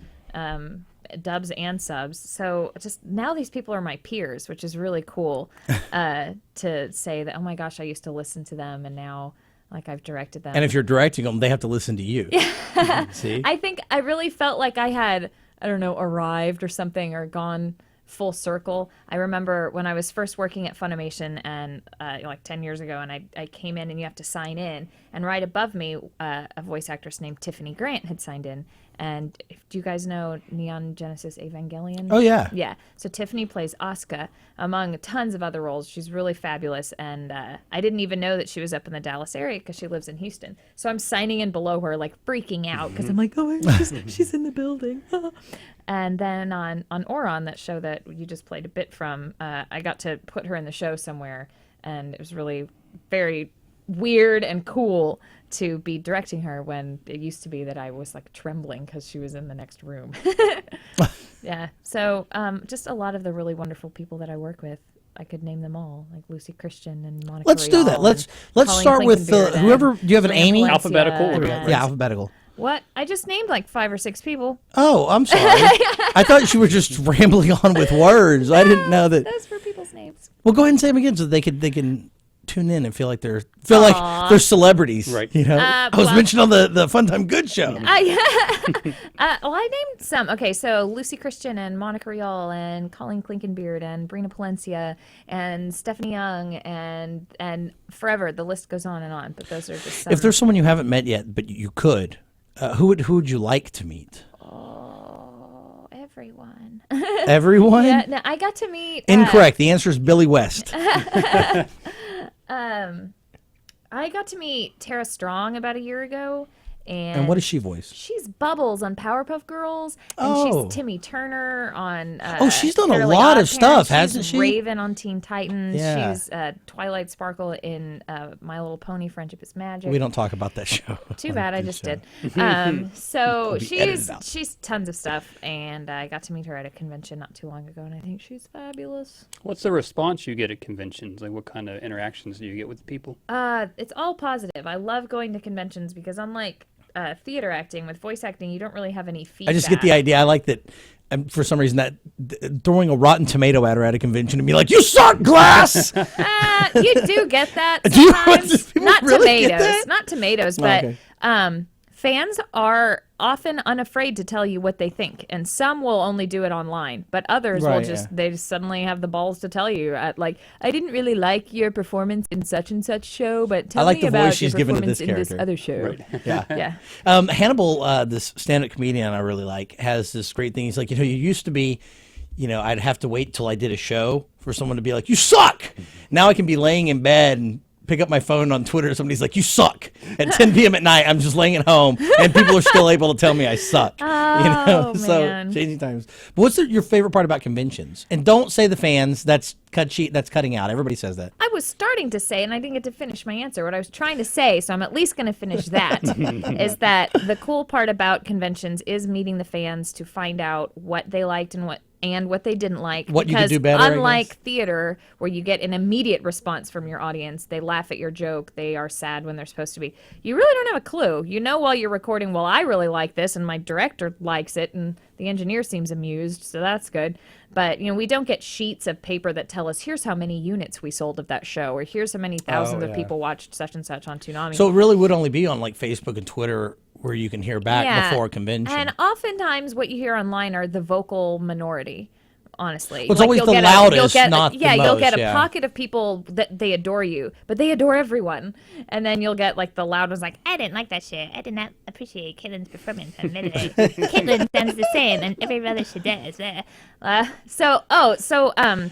Speaker 2: dubs and subs. So just now these people are my peers, which is really cool to say that, oh my gosh, I used to listen to them and now like I've directed them.
Speaker 1: And if you're directing them, they have to listen to you. See?
Speaker 2: I think I really felt like I had, I don't know, arrived or something, or gone full circle. I remember when I was first working at Funimation, and like 10 years ago, and I came in and you have to sign in, and right above me a voice actress named Tiffany Grant had signed in. And do you guys know Neon Genesis Evangelion?
Speaker 1: Oh, yeah.
Speaker 2: Yeah. So Tiffany plays Asuka, among tons of other roles. She's really fabulous. And I didn't even know that she was up in the Dallas area because she lives in Houston. So I'm signing in below her, like freaking out because I'm like, oh, my gosh, she's in the building. And then on Ouran, that show that you just played a bit from, I got to put her in the show somewhere. And it was really very weird and cool to be directing her, when it used to be that I was like trembling because she was in the next room. Yeah. So just a lot of the really wonderful people that I work with. I could name them all, like Lucy Christian and Monica.
Speaker 1: Let's do that.
Speaker 2: Rial
Speaker 1: Let's
Speaker 2: and
Speaker 1: start with
Speaker 2: Colleen
Speaker 1: whoever. Do you have an
Speaker 2: Brina
Speaker 1: Amy?
Speaker 2: Valencia
Speaker 3: Alphabetical or-
Speaker 2: and-
Speaker 1: Yeah, alphabetical.
Speaker 2: What? I just named like 5 or 6 people.
Speaker 1: Oh, I'm sorry. I thought you were just rambling on with words. I didn't know that.
Speaker 2: Those were people's names.
Speaker 1: Well, go ahead and say them again so they can tune in and feel like they're celebrities.
Speaker 3: Right.
Speaker 1: You know, I was
Speaker 2: well-
Speaker 1: mentioned on the Fun Time Good show.
Speaker 2: Well, I named some. Okay, so Lucy Christian and Monica Rial and Colleen Klinkenbeard and Brina Palencia and Stephanie Young and forever. The list goes on and on. But those are just some.
Speaker 1: If there's someone you haven't met yet, but you could, who would you like to meet?
Speaker 2: Oh, everyone.
Speaker 1: Everyone?
Speaker 2: Yeah, no, I got to meet.
Speaker 1: Incorrect. The answer is Billy West.
Speaker 2: I got to meet Tara Strong about a year ago.
Speaker 1: And what does she voice?
Speaker 2: She's Bubbles on Powerpuff Girls, and
Speaker 1: Oh.
Speaker 2: she's Timmy Turner on.
Speaker 1: She's done a
Speaker 2: Fairly
Speaker 1: lot
Speaker 2: Odd
Speaker 1: of stuff,
Speaker 2: Parents.
Speaker 1: hasn't
Speaker 2: She's
Speaker 1: she?
Speaker 2: Raven on Teen Titans.
Speaker 1: Yeah.
Speaker 2: She's Twilight Sparkle in My Little Pony: Friendship is Magic.
Speaker 1: We don't talk about that show.
Speaker 2: Too bad, I just did. So she's tons of stuff, and I got to meet her at a convention not too long ago, and I think she's fabulous.
Speaker 3: What's the response you get at conventions? Like, what kind of interactions do you get with people?
Speaker 2: It's all positive. I love going to conventions because unlike theater acting, with voice acting, you don't really have any feedback.
Speaker 1: I just get the idea. I like that. For some reason, that throwing a rotten tomato at her at a convention and be like, "You suck, Glass."
Speaker 2: You do get that
Speaker 1: Do you?
Speaker 2: sometimes.
Speaker 1: People
Speaker 2: Not
Speaker 1: really get
Speaker 2: tomatoes.
Speaker 1: that?
Speaker 2: Not tomatoes, but
Speaker 1: Okay.
Speaker 2: fans are often unafraid to tell you what they think, and some will only do it online, but others will
Speaker 1: Right,
Speaker 2: just
Speaker 1: yeah.
Speaker 2: they just suddenly have the balls to tell you like, I didn't really like your performance in such and such show, but tell
Speaker 1: like
Speaker 2: me
Speaker 1: the
Speaker 2: about
Speaker 1: voice she's
Speaker 2: your
Speaker 1: given to
Speaker 2: performance
Speaker 1: this
Speaker 2: in this
Speaker 1: character.
Speaker 2: other show.
Speaker 3: Right.
Speaker 1: Yeah.
Speaker 2: Yeah.
Speaker 1: Hannibal, this stand-up comedian I really like, has this great thing. He's like, you used to be, I'd have to wait till I did a show for someone to be like, "You suck." Now I can be laying in bed and pick up my phone on Twitter. Somebody's like, "You suck." At 10 p.m. at night, I'm just laying at home, and people are still able to tell me I suck.
Speaker 2: Oh,
Speaker 1: So
Speaker 2: man.
Speaker 1: changing times. But what's your favorite part about conventions? And don't say the fans. That's cutting out. Everybody says that.
Speaker 2: I was starting to say, and I didn't get to finish my answer, what I was trying to say, so I'm at least going to finish that, is that the cool part about conventions is meeting the fans to find out what they liked and what they didn't like.
Speaker 1: What you could
Speaker 2: because
Speaker 1: do better, I guess.
Speaker 2: unlike theater, where you get an immediate response from your audience, they laugh at your joke, they are sad when they're supposed to be. You really don't have a clue. You know while you're recording, well, I really like this, and my director likes it, and the engineer seems amused, so that's good. But, we don't get sheets of paper that tell us, here's how many units we sold of that show, or here's how many thousands of people watched such and such on Toonami.
Speaker 1: So it really would only be on like Facebook and Twitter where you can hear back before a convention.
Speaker 2: And oftentimes what you hear online are the vocal minority. Honestly,
Speaker 1: Well, it's always
Speaker 2: you'll
Speaker 1: the
Speaker 2: get
Speaker 1: loudest,
Speaker 2: you'll get,
Speaker 1: not the
Speaker 2: you'll get
Speaker 1: most,
Speaker 2: a
Speaker 1: yeah.
Speaker 2: pocket of people that they adore you, but they adore everyone, and then you'll get like the loud ones, like,
Speaker 6: I didn't like that shit. I did not appreciate Caitlin's performance. Caitlin sounds the same, and every other she does.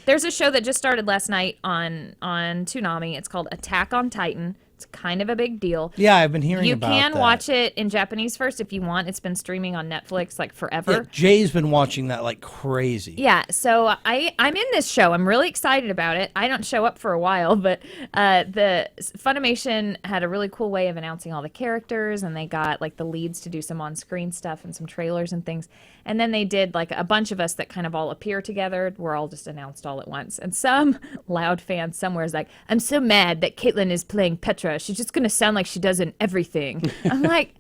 Speaker 2: there's a show that just started last night on Toonami. It's called Attack on Titan. It's kind of a big deal.
Speaker 1: Yeah, I've been hearing
Speaker 2: You
Speaker 1: about
Speaker 2: can
Speaker 1: that.
Speaker 2: watch it in Japanese first if you want. It's been streaming on Netflix like forever.
Speaker 1: Yeah, Jay's been watching that like crazy.
Speaker 2: Yeah, so I'm in this show. I'm really excited about it. I don't show up for a while, but the Funimation had a really cool way of announcing all the characters, and they got like the leads to do some on-screen stuff and some trailers and things. And then they did like a bunch of us that kind of all appear together. We're all just announced all at once. And some loud fan somewhere is like, I'm so mad that Caitlin is playing Petra. She's just going to sound like she does in everything. I'm like,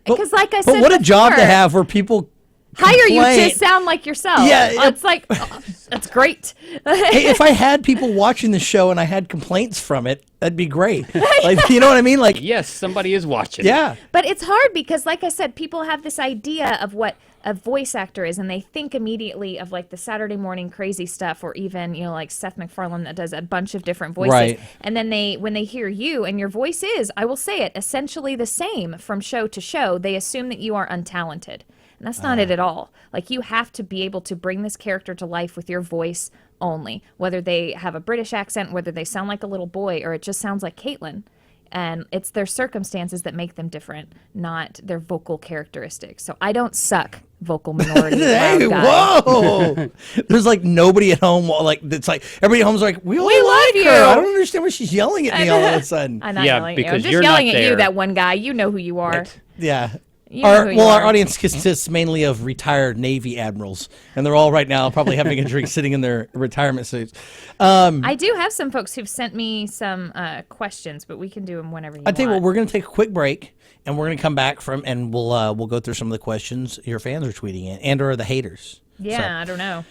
Speaker 2: because like I said
Speaker 1: But what a job to
Speaker 2: before,
Speaker 1: have where people
Speaker 2: hire you
Speaker 1: complain.
Speaker 2: to sound like yourself.
Speaker 1: Yeah,
Speaker 2: It's like, oh, that's great.
Speaker 1: Hey, if I had people watching the show and I had complaints from it, that'd be great. Like, you know what I mean? Like,
Speaker 3: Yes, somebody is watching.
Speaker 1: yeah.
Speaker 2: But it's hard because, like I said, people have this idea of what a voice actor is, and they think immediately of like the Saturday morning crazy stuff, or even, you know, like Seth MacFarlane that does a bunch of different voices.
Speaker 1: Right.
Speaker 2: And then when they hear you and your voice is, I will say it, essentially the same from show to show, they assume that you are untalented. And that's not it at all. Like, you have to be able to bring this character to life with your voice only, whether they have a British accent, whether they sound like a little boy, or it just sounds like Caitlin. And it's their circumstances that make them different, not their vocal characteristics. So I don't suck, vocal minority.
Speaker 1: Hey,
Speaker 2: loud guy.
Speaker 1: whoa! There's like nobody at home. Like, it's like everybody at home's like, we
Speaker 2: love
Speaker 1: like
Speaker 2: you.
Speaker 1: her. I don't understand why she's yelling at me all of a sudden.
Speaker 2: I'm not
Speaker 3: Yeah,
Speaker 2: yelling at you. I'm
Speaker 3: because
Speaker 2: just
Speaker 3: you're
Speaker 2: yelling
Speaker 3: not
Speaker 2: at you,
Speaker 3: there.
Speaker 2: that one guy. You know who you are.
Speaker 3: Right.
Speaker 1: Yeah.
Speaker 2: You know who you
Speaker 1: Our
Speaker 2: are.
Speaker 1: audience consists mainly of retired Navy admirals, and they're all right now probably having a drink sitting in their retirement suits.
Speaker 2: I do have some folks who've sent me some questions, but we can do them whenever you
Speaker 1: I tell you what,
Speaker 2: want.
Speaker 1: we're going to take a quick break, and we're going to come back and we'll go through some of the questions your fans are tweeting in, and or the haters.
Speaker 2: Yeah, I don't know.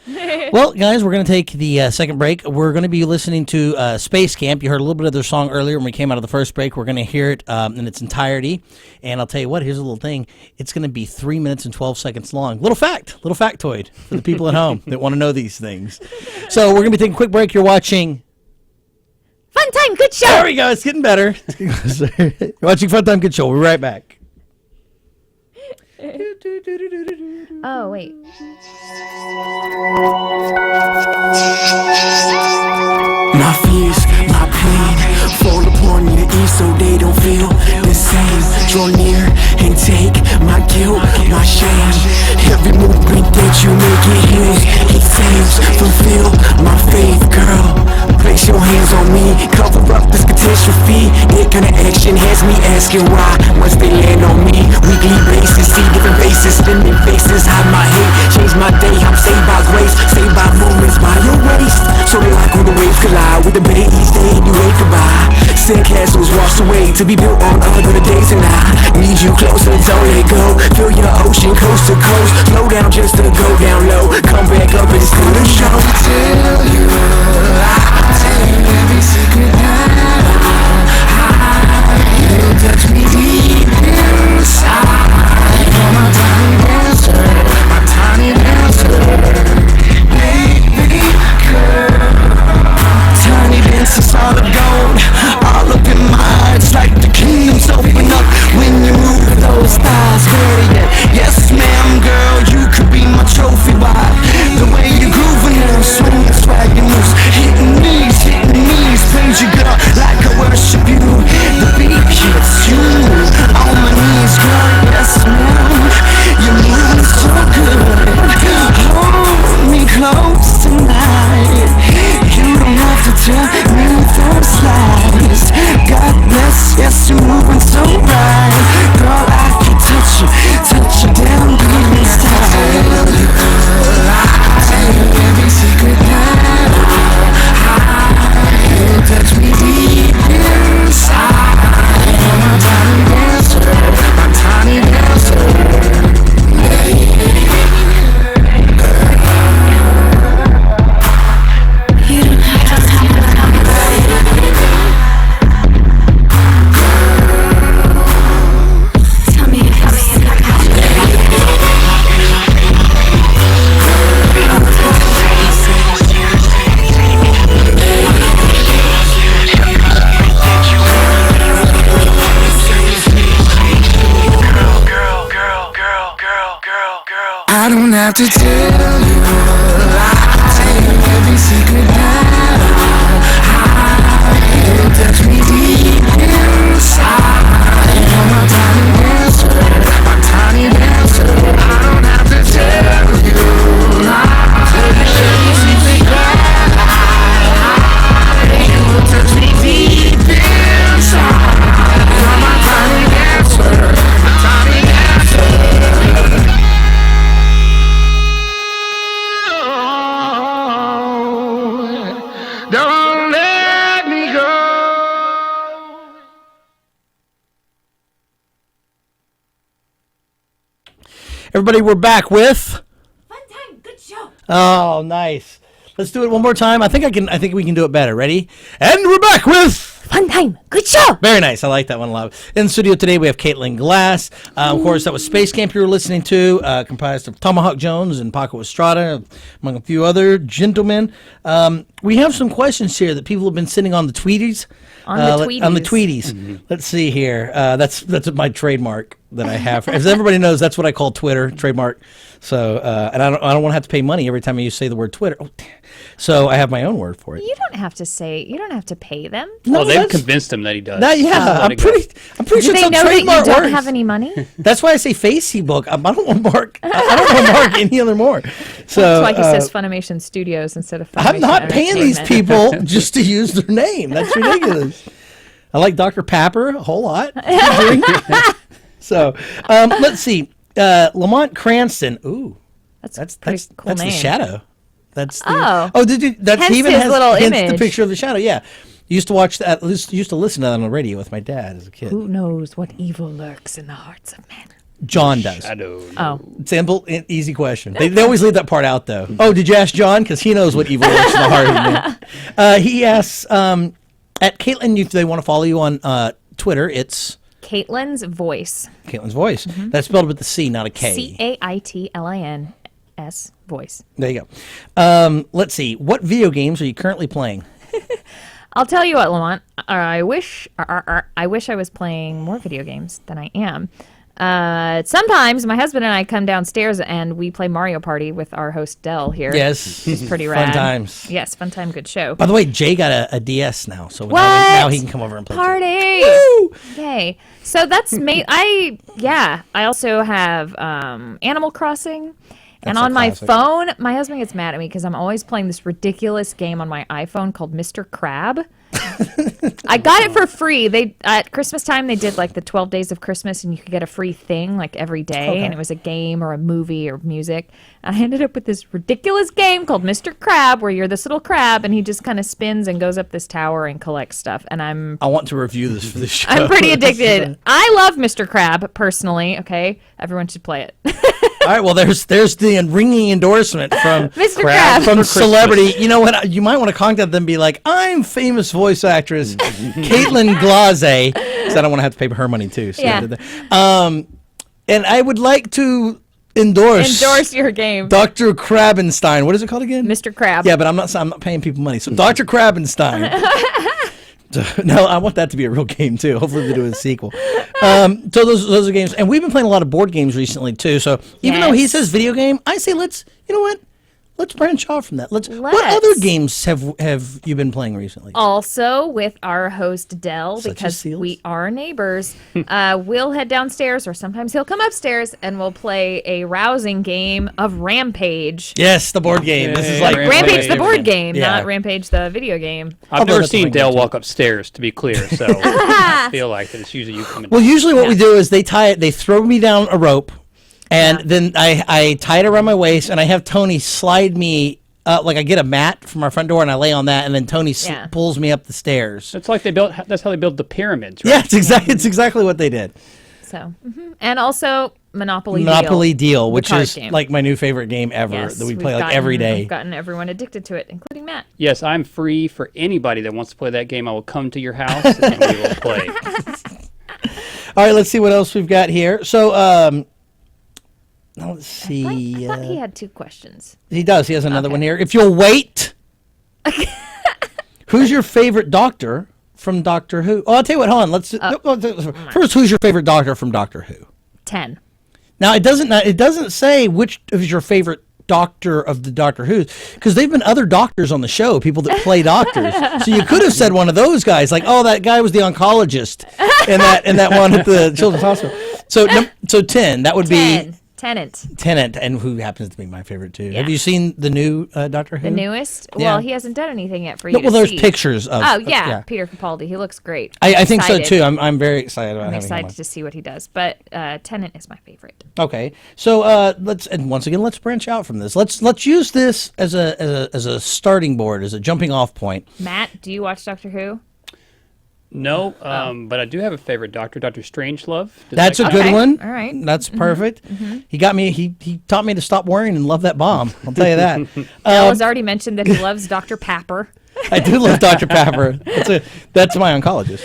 Speaker 1: Well, guys, we're going to take the second break. We're going to be listening to Space Camp. You heard a little bit of their song earlier when we came out of the first break. We're going to hear it in its entirety. And I'll tell you what, here's a little thing. It's going to be 3 minutes and 12 seconds long. Little factoid for the people at home that want to know these things. So we're going to be taking a quick break. You're watching...
Speaker 2: Fun time, good show.
Speaker 1: There we go. It's getting better. You're watching Fun Time Good Show. We'll be right back.
Speaker 2: Oh, wait.
Speaker 4: My fears, my pain, fall upon me to ease so they don't feel the same. Draw near and take my guilt, my shame. Every movement that you make, it heals, it saves. Fulfill my faith, girl. Place your hands on me, cover up this catastrophe. That kind of action has me asking why once they land on me. Weekly basis, see different faces, spinning faces, hide my hate, change my day. I'm saved by grace, saved by moments by your waist. So they like when the waves collide with the babies, they you wave goodbye. Sand castles washed away to be built on other days, and I need you closer, don't let go. Feel your ocean coast to coast, slow down just to go down low. Come back up and still the show. Tell you every secret you touch me deep inside. You're my tiny dancer, my tiny dancer. Baby girl, tiny dancers all of gold, all up in my eyes, like the kingdoms open up when you move those thighs. Better yet, yes ma'am, girl, you could be my trophy wife. The way you grooving and swinging, swagging loose, hitting knees, praise you, girl, like I worship you. The beat hits you on my knees, girl, yes ma'am. You're moving so good. Hold me close tonight. You don't have to tell me the slightest. God bless, yes, you're moving so right. Girl, I can touch you down deep inside. Tell you every secret you touch me deep inside. You're my tiny dancer, my tiny dancer. You don't have to tell me. Tell me if you're sick. I don't have to tell you, I'll tell you every secret now. You touch me deep
Speaker 1: Everybody, we're back with.
Speaker 5: Fun time, good show.
Speaker 1: Oh, nice. Let's do it one more time. I think we can do it better. Ready? And we're back with.
Speaker 5: Fun time, good show.
Speaker 1: Very nice. I like that one a lot. In the studio today, we have Caitlin Glass. Of course, that was Space Camp you were listening to, comprised of Tomahawk Jones and Paco Estrada, among a few other gentlemen. We have some questions here that people have been sending on the tweeties.
Speaker 2: On the tweeties.
Speaker 1: Mm-hmm. Let's see here. That's my trademark that I have. As everybody knows, that's what I call Twitter, trademark. So, and I don't want to have to pay money every time you say the word Twitter. Oh, so I have my own word for it.
Speaker 2: You don't have to pay them.
Speaker 3: No, they've convinced him that he does.
Speaker 1: I'm pretty sure
Speaker 2: Do
Speaker 1: it's
Speaker 2: they
Speaker 1: how
Speaker 2: know that
Speaker 1: trademark
Speaker 2: you don't
Speaker 1: works.
Speaker 2: have any money?
Speaker 1: That's why I say Facebook. I don't want Mark. I don't want Mark any other more. So
Speaker 2: That's why he says Funimation Studios instead of Funimation
Speaker 1: I'm not paying these
Speaker 2: Entertainment.
Speaker 1: people just to use their name. That's ridiculous. I like Dr. Papper a whole lot. So let's see. Lamont Cranston. Ooh, that's
Speaker 2: cool name.
Speaker 1: the shadow. That's the,
Speaker 2: Oh.
Speaker 1: Did you? That's
Speaker 2: Hence
Speaker 1: he even
Speaker 2: his
Speaker 1: has
Speaker 2: little
Speaker 1: hence the
Speaker 2: image.
Speaker 1: picture of the shadow. Yeah, used to watch that. Used to listen to that on the radio with my dad as a kid.
Speaker 2: Who knows what evil lurks in the hearts of men?
Speaker 1: John does.
Speaker 3: Shadow.
Speaker 2: Oh,
Speaker 1: Simple, easy question. They always leave that part out, though. Oh, did you ask John? Because he knows what evil is in the heart of man. He asks, at Caitlin, if they want to follow you on Twitter, it's
Speaker 2: Caitlin's Voice.
Speaker 1: Caitlin's Voice. That's spelled with the C, not a K.
Speaker 2: Caitlins Voice.
Speaker 1: There you go. Let's see. What video games are you currently playing?
Speaker 2: I'll tell you what, Lamont. I wish I was playing more video games than I am. Sometimes my husband and I come downstairs and we play Mario Party with our host Dell here.
Speaker 1: Yes.
Speaker 2: It's pretty rad.
Speaker 1: Fun times.
Speaker 2: Yes, fun time, good show.
Speaker 1: By the way, Jay got a DS now, so
Speaker 2: What?
Speaker 1: now he can come over and play.
Speaker 2: Party!
Speaker 1: Woo!
Speaker 2: Yay! So that's I also have Animal Crossing. And
Speaker 1: That's a
Speaker 2: on my
Speaker 1: classic.
Speaker 2: phone, my husband gets mad at me because I'm always playing this ridiculous game on my iPhone called Mr. Crab. I got it for free. They at Christmas time they did like the 12 days of Christmas, and you could get a free thing like every day, and it was a game or a movie or music. And I ended up with this ridiculous game called Mr. Crab, where you're this little crab, and he just kind of spins and goes up this tower and collects stuff. And
Speaker 1: I want to review this for the show.
Speaker 2: I'm pretty addicted. I love Mr. Crab personally. Okay, everyone should play it.
Speaker 1: All right, well, there's the ringing endorsement from
Speaker 2: Mr. Crab.
Speaker 1: from celebrity. You know what? You might want to contact them and be like, I'm famous voice actress Caitlin Glaze. Because I don't want to have to pay her money, too. So
Speaker 2: Yeah.
Speaker 1: I did that. And I would like to endorse
Speaker 2: your game,
Speaker 1: Dr. Krabenstein. What is it called again?
Speaker 2: Mr. Crab.
Speaker 1: Yeah, but I'm not paying people money. So Dr. Krabenstein. No, I want that to be a real game too. Hopefully they do a sequel. So those are games, and we've been playing a lot of board games recently too. So even though he
Speaker 2: Yes.
Speaker 1: says video game, I say let's branch off from that. What
Speaker 2: Let's.
Speaker 1: other games have you been playing recently?
Speaker 2: Also with our host Dell,
Speaker 1: Such as
Speaker 2: because
Speaker 1: seals?
Speaker 2: we are neighbors. We'll head downstairs, or sometimes he'll come upstairs, and we'll play a rousing game of Rampage.
Speaker 1: Yes, the board game. This is like
Speaker 2: Rampage the board game,
Speaker 1: Yeah.
Speaker 2: not Rampage the video game.
Speaker 3: I've
Speaker 1: Although
Speaker 3: never
Speaker 1: that's
Speaker 3: seen
Speaker 1: my
Speaker 3: Dale
Speaker 1: go-to.
Speaker 3: walk upstairs, to be clear, so I feel like that it's usually you coming
Speaker 1: Well,
Speaker 3: down.
Speaker 1: usually what we do is they throw me down a rope, and then I tie it around my waist, and I have Tony slide me. Like I get a mat from our front door and I lay on that, and then Tony
Speaker 2: Yeah.
Speaker 1: pulls me up the stairs.
Speaker 3: It's like that's how they build the pyramids, right?
Speaker 1: Yeah, it's exactly what they did.
Speaker 2: So, and also Monopoly
Speaker 1: Deal, which
Speaker 2: card
Speaker 1: is
Speaker 2: game.
Speaker 1: like my new favorite game ever
Speaker 2: Yes,
Speaker 1: that we
Speaker 2: we've
Speaker 1: play like every day.
Speaker 2: We've gotten everyone addicted to it, including Matt.
Speaker 3: Yes, I'm free for anybody that wants to play that game. I will come to your house and we will play.
Speaker 1: All right, let's see what else we've got here. So, now let's see.
Speaker 2: I thought he had two questions.
Speaker 1: He does. He has another one here. If you'll wait, who's your favorite doctor from Doctor Who? Oh, I'll tell you what. Hold on. First, who's your favorite doctor from Doctor Who?
Speaker 2: 10.
Speaker 1: Now, it doesn't say which is your favorite doctor of the Doctor Who's, because they've been other doctors on the show, people that play doctors. So you could have said one of those guys, like, oh, that guy was the oncologist in that one at the Children's Hospital. So 10. That would be Tennant, and who happens to be my favorite too.
Speaker 2: Yeah.
Speaker 1: Have you seen the new Doctor Who?
Speaker 2: The newest?
Speaker 1: Yeah.
Speaker 2: Well, he hasn't done anything yet for you
Speaker 1: No, well,
Speaker 2: to
Speaker 1: there's
Speaker 2: see.
Speaker 1: pictures of.
Speaker 2: Oh, yeah. Peter Capaldi. He looks great.
Speaker 1: I think so
Speaker 2: Excited.
Speaker 1: too. I'm very excited about
Speaker 2: I'm
Speaker 1: having him
Speaker 2: excited
Speaker 1: on.
Speaker 2: to see what he does. But Tennant is my favorite.
Speaker 1: Okay, so let's branch out from this. Let's use this as a starting board, as a jumping off point.
Speaker 2: Matt, do you watch Doctor Who?
Speaker 3: No, but I do have a favorite doctor, Dr. Strangelove.
Speaker 1: That's a
Speaker 2: Okay,
Speaker 1: good one.
Speaker 2: all right.
Speaker 1: That's perfect. He got me. He taught me to stop worrying and love that bomb. I'll tell you that.
Speaker 2: Al has already mentioned that he loves Dr. Papper.
Speaker 1: I do love Dr. Papper. That's my oncologist.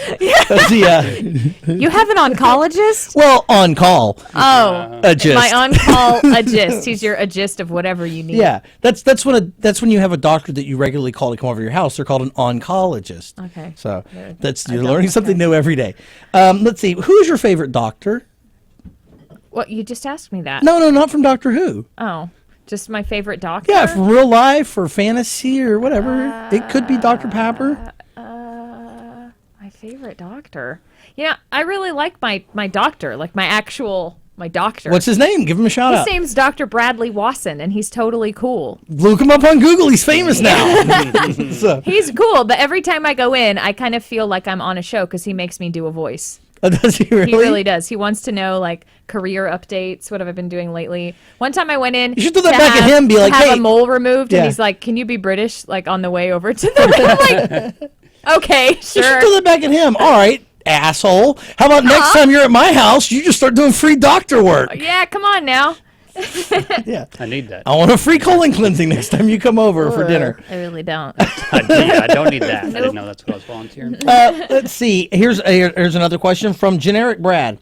Speaker 1: That's the,
Speaker 2: You have an oncologist?
Speaker 1: well, on call.
Speaker 2: Oh,
Speaker 1: A gist.
Speaker 2: my on-call agist. He's your agist of whatever you need.
Speaker 1: Yeah, that's when you have a doctor that you regularly call to come over to your house. They're called an oncologist.
Speaker 2: Okay.
Speaker 1: So you're learning something new every day. Let's see. Who's your favorite doctor?
Speaker 2: What, you just asked me that.
Speaker 1: No, not from Doctor Who.
Speaker 2: Oh, just my favorite doctor?
Speaker 1: Yeah, for real life or fantasy or whatever. It could be Dr. Pepper.
Speaker 2: My favorite doctor. Yeah, I really like my doctor, like my doctor.
Speaker 1: What's his name? Give him a shout
Speaker 2: His
Speaker 1: out.
Speaker 2: name's Dr. Bradley Wasson, and he's totally cool.
Speaker 1: Look him up on Google. He's famous now. So,
Speaker 2: He's cool, but every time I go in, I kind of feel like I'm on a show because he makes me do a voice.
Speaker 1: oh, does he really?
Speaker 2: He really does. He wants to know like career updates. What have I been doing lately? One time I went in.
Speaker 1: You should throw that
Speaker 2: to
Speaker 1: back at
Speaker 2: have-
Speaker 1: him, be
Speaker 2: to
Speaker 1: like,
Speaker 2: have
Speaker 1: "Hey."
Speaker 2: a mole removed,
Speaker 1: Yeah.
Speaker 2: and he's like, "Can you be British?" Like on the way over to the. I'm like, okay,
Speaker 1: You should
Speaker 2: sure.
Speaker 1: throw that back at him. All right, asshole. How about next time you're at my house, you just start doing free doctor work?
Speaker 2: Yeah, come on now.
Speaker 1: Yeah.
Speaker 3: I need that.
Speaker 1: I want a free colon cleansing next time you come over for dinner.
Speaker 2: I really don't.
Speaker 3: I don't need that. I didn't know that's what I was volunteering for.
Speaker 1: Let's see. Here's another question from Generic Brad.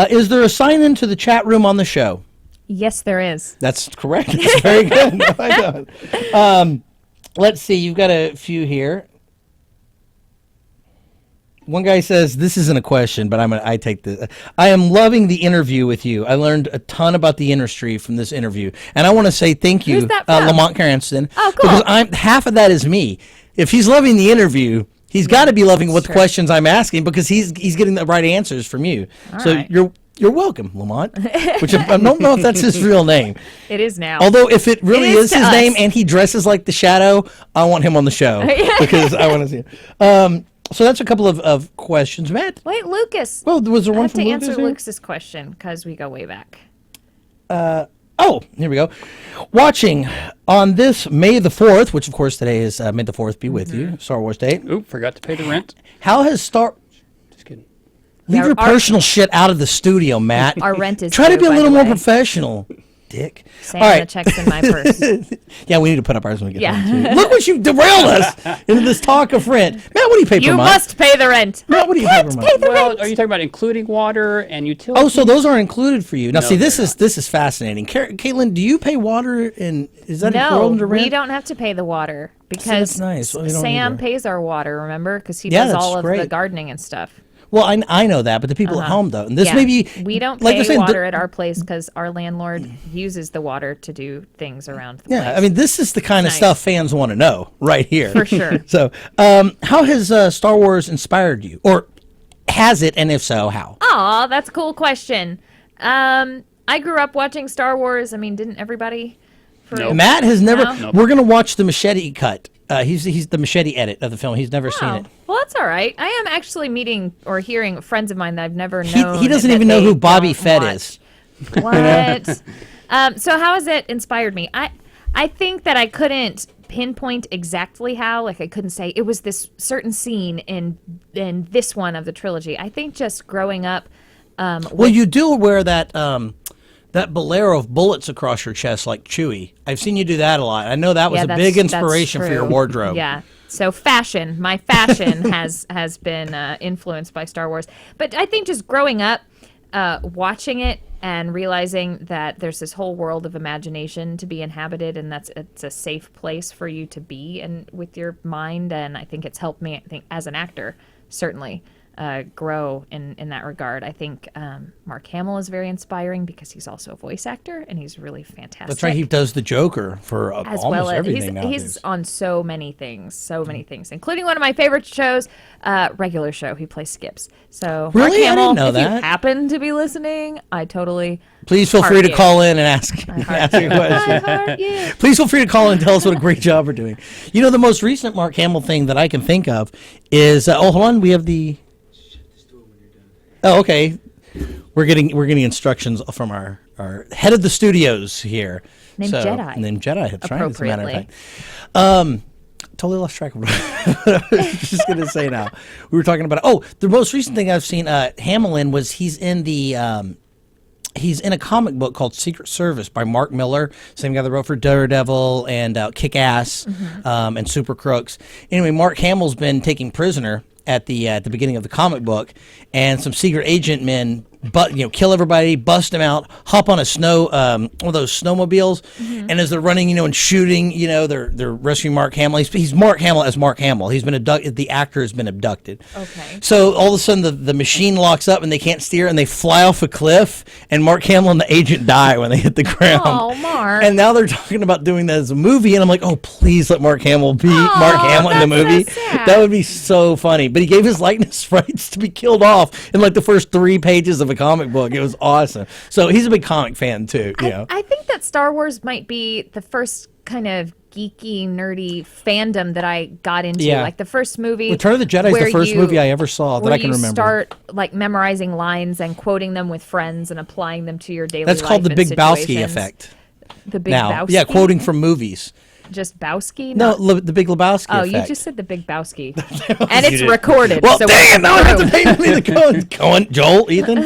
Speaker 1: Is there a sign in to the chat room on the show?
Speaker 2: Yes, there is.
Speaker 1: That's correct. That's very good. No, I don't. Let's see. You've got a few here. One guy says, this isn't a question, but I take this. I am loving the interview with you. I learned a ton about the industry from this interview. And I want to say thank you,
Speaker 2: Who's that from?
Speaker 1: Lamont Cranston.
Speaker 2: Oh, cool.
Speaker 1: Because half of that is me. If he's loving the interview, he's got to be loving what the questions I'm asking because he's getting the right answers from you. So
Speaker 2: right.
Speaker 1: you're welcome, Lamont. Which I don't know if that's his real name.
Speaker 2: It is now.
Speaker 1: Although if it really
Speaker 2: It is
Speaker 1: is
Speaker 2: to
Speaker 1: his
Speaker 2: us.
Speaker 1: name and he dresses like the Shadow, I want him on the show because I want to see him. So that's a couple of questions, Matt.
Speaker 2: Wait, Lucas.
Speaker 1: Well, was there
Speaker 2: I
Speaker 1: one
Speaker 2: have
Speaker 1: from
Speaker 2: to
Speaker 1: Lucas
Speaker 2: answer
Speaker 1: here?
Speaker 2: Lucas's question because we go way back.
Speaker 1: Oh, here we go. Watching on this May the 4th, which of course today is May the 4th be with you, Star Wars Day.
Speaker 3: Oop, forgot to pay the rent.
Speaker 1: How has
Speaker 3: Just kidding.
Speaker 1: Leave
Speaker 2: Yeah,
Speaker 1: your
Speaker 2: our-
Speaker 1: personal shit out of the studio, Matt.
Speaker 2: Our rent is
Speaker 1: Try to
Speaker 2: due,
Speaker 1: be a
Speaker 2: by
Speaker 1: little
Speaker 2: the
Speaker 1: more
Speaker 2: way.
Speaker 1: professional, dick.
Speaker 2: Same
Speaker 1: All
Speaker 2: the
Speaker 1: right.
Speaker 2: checks in my purse.
Speaker 1: Yeah, we need to put up ours when we get
Speaker 2: Yeah.
Speaker 1: home, too. Look what you derailed us into this talk of rent. Matt, what do you pay per
Speaker 2: You
Speaker 1: month?
Speaker 2: must pay the rent.
Speaker 1: Matt, what do you pay per month?
Speaker 3: Well, are you talking about including water and utilities?
Speaker 1: Oh, so those are included for you. Now,
Speaker 3: No,
Speaker 1: see, this
Speaker 3: they're
Speaker 1: is fascinating. Caitlin, do you pay water and is that
Speaker 2: No,
Speaker 1: included under rent?
Speaker 2: we don't have to pay the water because
Speaker 1: that's nice. Well, we don't
Speaker 2: Sam
Speaker 1: either.
Speaker 2: pays our water, remember? Because he
Speaker 1: Yeah,
Speaker 2: does
Speaker 1: that's
Speaker 2: all of the
Speaker 1: great.
Speaker 2: gardening and stuff.
Speaker 1: Well, I know that, but the people at home don't. And this
Speaker 2: Yeah.
Speaker 1: may be
Speaker 2: We don't
Speaker 1: like
Speaker 2: pay
Speaker 1: you're saying,
Speaker 2: water at our place because our landlord uses the water to do things around the place.
Speaker 1: Yeah, I mean, this is the kind of
Speaker 2: Nice.
Speaker 1: stuff fans want to know right here.
Speaker 2: For sure.
Speaker 1: So, how has Star Wars inspired you, or has it, and if so, how?
Speaker 2: Aw, that's a cool question. I grew up watching Star Wars. I mean, didn't everybody?
Speaker 3: Nope.
Speaker 1: Matt has never.
Speaker 2: No?
Speaker 3: Nope.
Speaker 1: We're gonna watch the machete cut. He's the machete edit of the film. He's never seen
Speaker 2: Oh,
Speaker 1: it.
Speaker 2: well, that's all right. I am actually meeting or hearing friends of mine that I've never
Speaker 1: He
Speaker 2: known.
Speaker 1: doesn't
Speaker 2: that
Speaker 1: even know
Speaker 2: they
Speaker 1: who Bobby
Speaker 2: don't
Speaker 1: Fett
Speaker 2: watch.
Speaker 1: is.
Speaker 2: What? So how has it inspired me? I think that I couldn't pinpoint exactly how. Like I couldn't say it was this certain scene in this one of the trilogy. I think just growing up.
Speaker 1: Well, you do wear that that bolero of bullets across your chest like Chewie. I've seen you do that a lot. I know that was
Speaker 2: Yeah,
Speaker 1: a
Speaker 2: that's-
Speaker 1: big inspiration for
Speaker 2: that's
Speaker 1: your
Speaker 2: true.
Speaker 1: wardrobe.
Speaker 2: Yeah. So my fashion has been influenced by Star Wars. But I think just growing up, watching it and realizing that there's this whole world of imagination to be inhabited, and it's a safe place for you to be and with your mind. And I think it's helped me. I think as an actor, certainly. Grow in that regard. I think Mark Hamill is very inspiring because he's also a voice actor and he's really fantastic.
Speaker 1: That's right. He does the Joker for
Speaker 2: as
Speaker 1: almost
Speaker 2: well as
Speaker 1: everything nowadays.
Speaker 2: he's on so many things, including one of my favorite shows, regular show. He plays Skips. So Mark
Speaker 1: Really? I didn't
Speaker 2: Hamill,
Speaker 1: know
Speaker 2: if you
Speaker 1: that.
Speaker 2: happen to be listening, I totally
Speaker 1: Please feel free
Speaker 2: heart
Speaker 1: to
Speaker 2: you.
Speaker 1: call in and ask a question.
Speaker 2: I heart you.
Speaker 1: Please feel free to call and tell us what a great job we're doing. You know, the most recent Mark Hamill thing that I can think of is hold on, we have the. Oh, okay. We're getting instructions from our head of the studios here.
Speaker 2: Named Jedi.
Speaker 1: Named Jedi. That's right. As a matter of
Speaker 2: Appropriately.
Speaker 1: fact. Totally lost track of what I was just going to say now. We were talking about, the most recent thing I've seen, Hamelin, was he's in a comic book called Secret Service by Mark Miller, same guy that wrote for Daredevil and Kick-Ass and Super Crooks. Anyway, Mark Hamill's been taken prisoner at the beginning of the comic book, and some secret agent men kill everybody, bust them out, hop on a one of those snowmobiles, and as they're running, and shooting, they're rescuing Mark Hamill. He's Mark Hamill as Mark Hamill. He's been abducted. The actor has been abducted.
Speaker 2: Okay.
Speaker 1: So all of a sudden the machine locks up and they can't steer and they fly off a cliff, and Mark Hamill and the agent die when they hit the ground.
Speaker 2: Oh, Mark.
Speaker 1: And now they're talking about doing that as a movie, and I'm like, oh, please let Mark Hamill be Mark Hamill in the movie.
Speaker 2: So sad.
Speaker 1: That would be so funny. But he gave his likeness rights to be killed off in like the first 3 pages of a comic book. It was awesome. So he's a big comic fan too.
Speaker 2: I think that Star Wars might be the first kind of geeky, nerdy fandom that I got into.
Speaker 1: Yeah.
Speaker 2: Like the first movie.
Speaker 1: Return of the Jedi is the first movie I ever saw that I can remember.
Speaker 2: Start like memorizing lines and quoting them with friends and applying them to your daily life.
Speaker 1: That's called the
Speaker 2: and
Speaker 1: Big Bowski
Speaker 2: situations.
Speaker 1: effect.
Speaker 2: The Big
Speaker 1: Now,
Speaker 2: Bowski?
Speaker 1: yeah, quoting from movies.
Speaker 2: Just Bowski?
Speaker 1: No, the Big Lebowski
Speaker 2: Oh,
Speaker 1: effect.
Speaker 2: you just said the Big Bowski. And it's recorded.
Speaker 1: Well,
Speaker 2: so
Speaker 1: dang it! Now I have to pay me the Cohen, Joel, Ethan.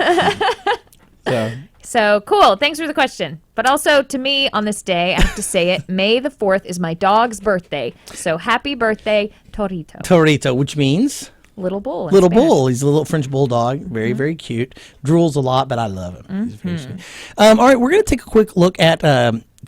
Speaker 2: So cool. Thanks for the question. But also to me on this day, I have to say it, May the 4th is my dog's birthday. So happy birthday, Torito.
Speaker 1: Torito, which means
Speaker 2: Little bull. in
Speaker 1: little
Speaker 2: Spanish.
Speaker 1: bull. He's a little French bulldog. Very, very cute. Drools a lot, but I love him. He's very sweet. All right, we're going to take a quick look at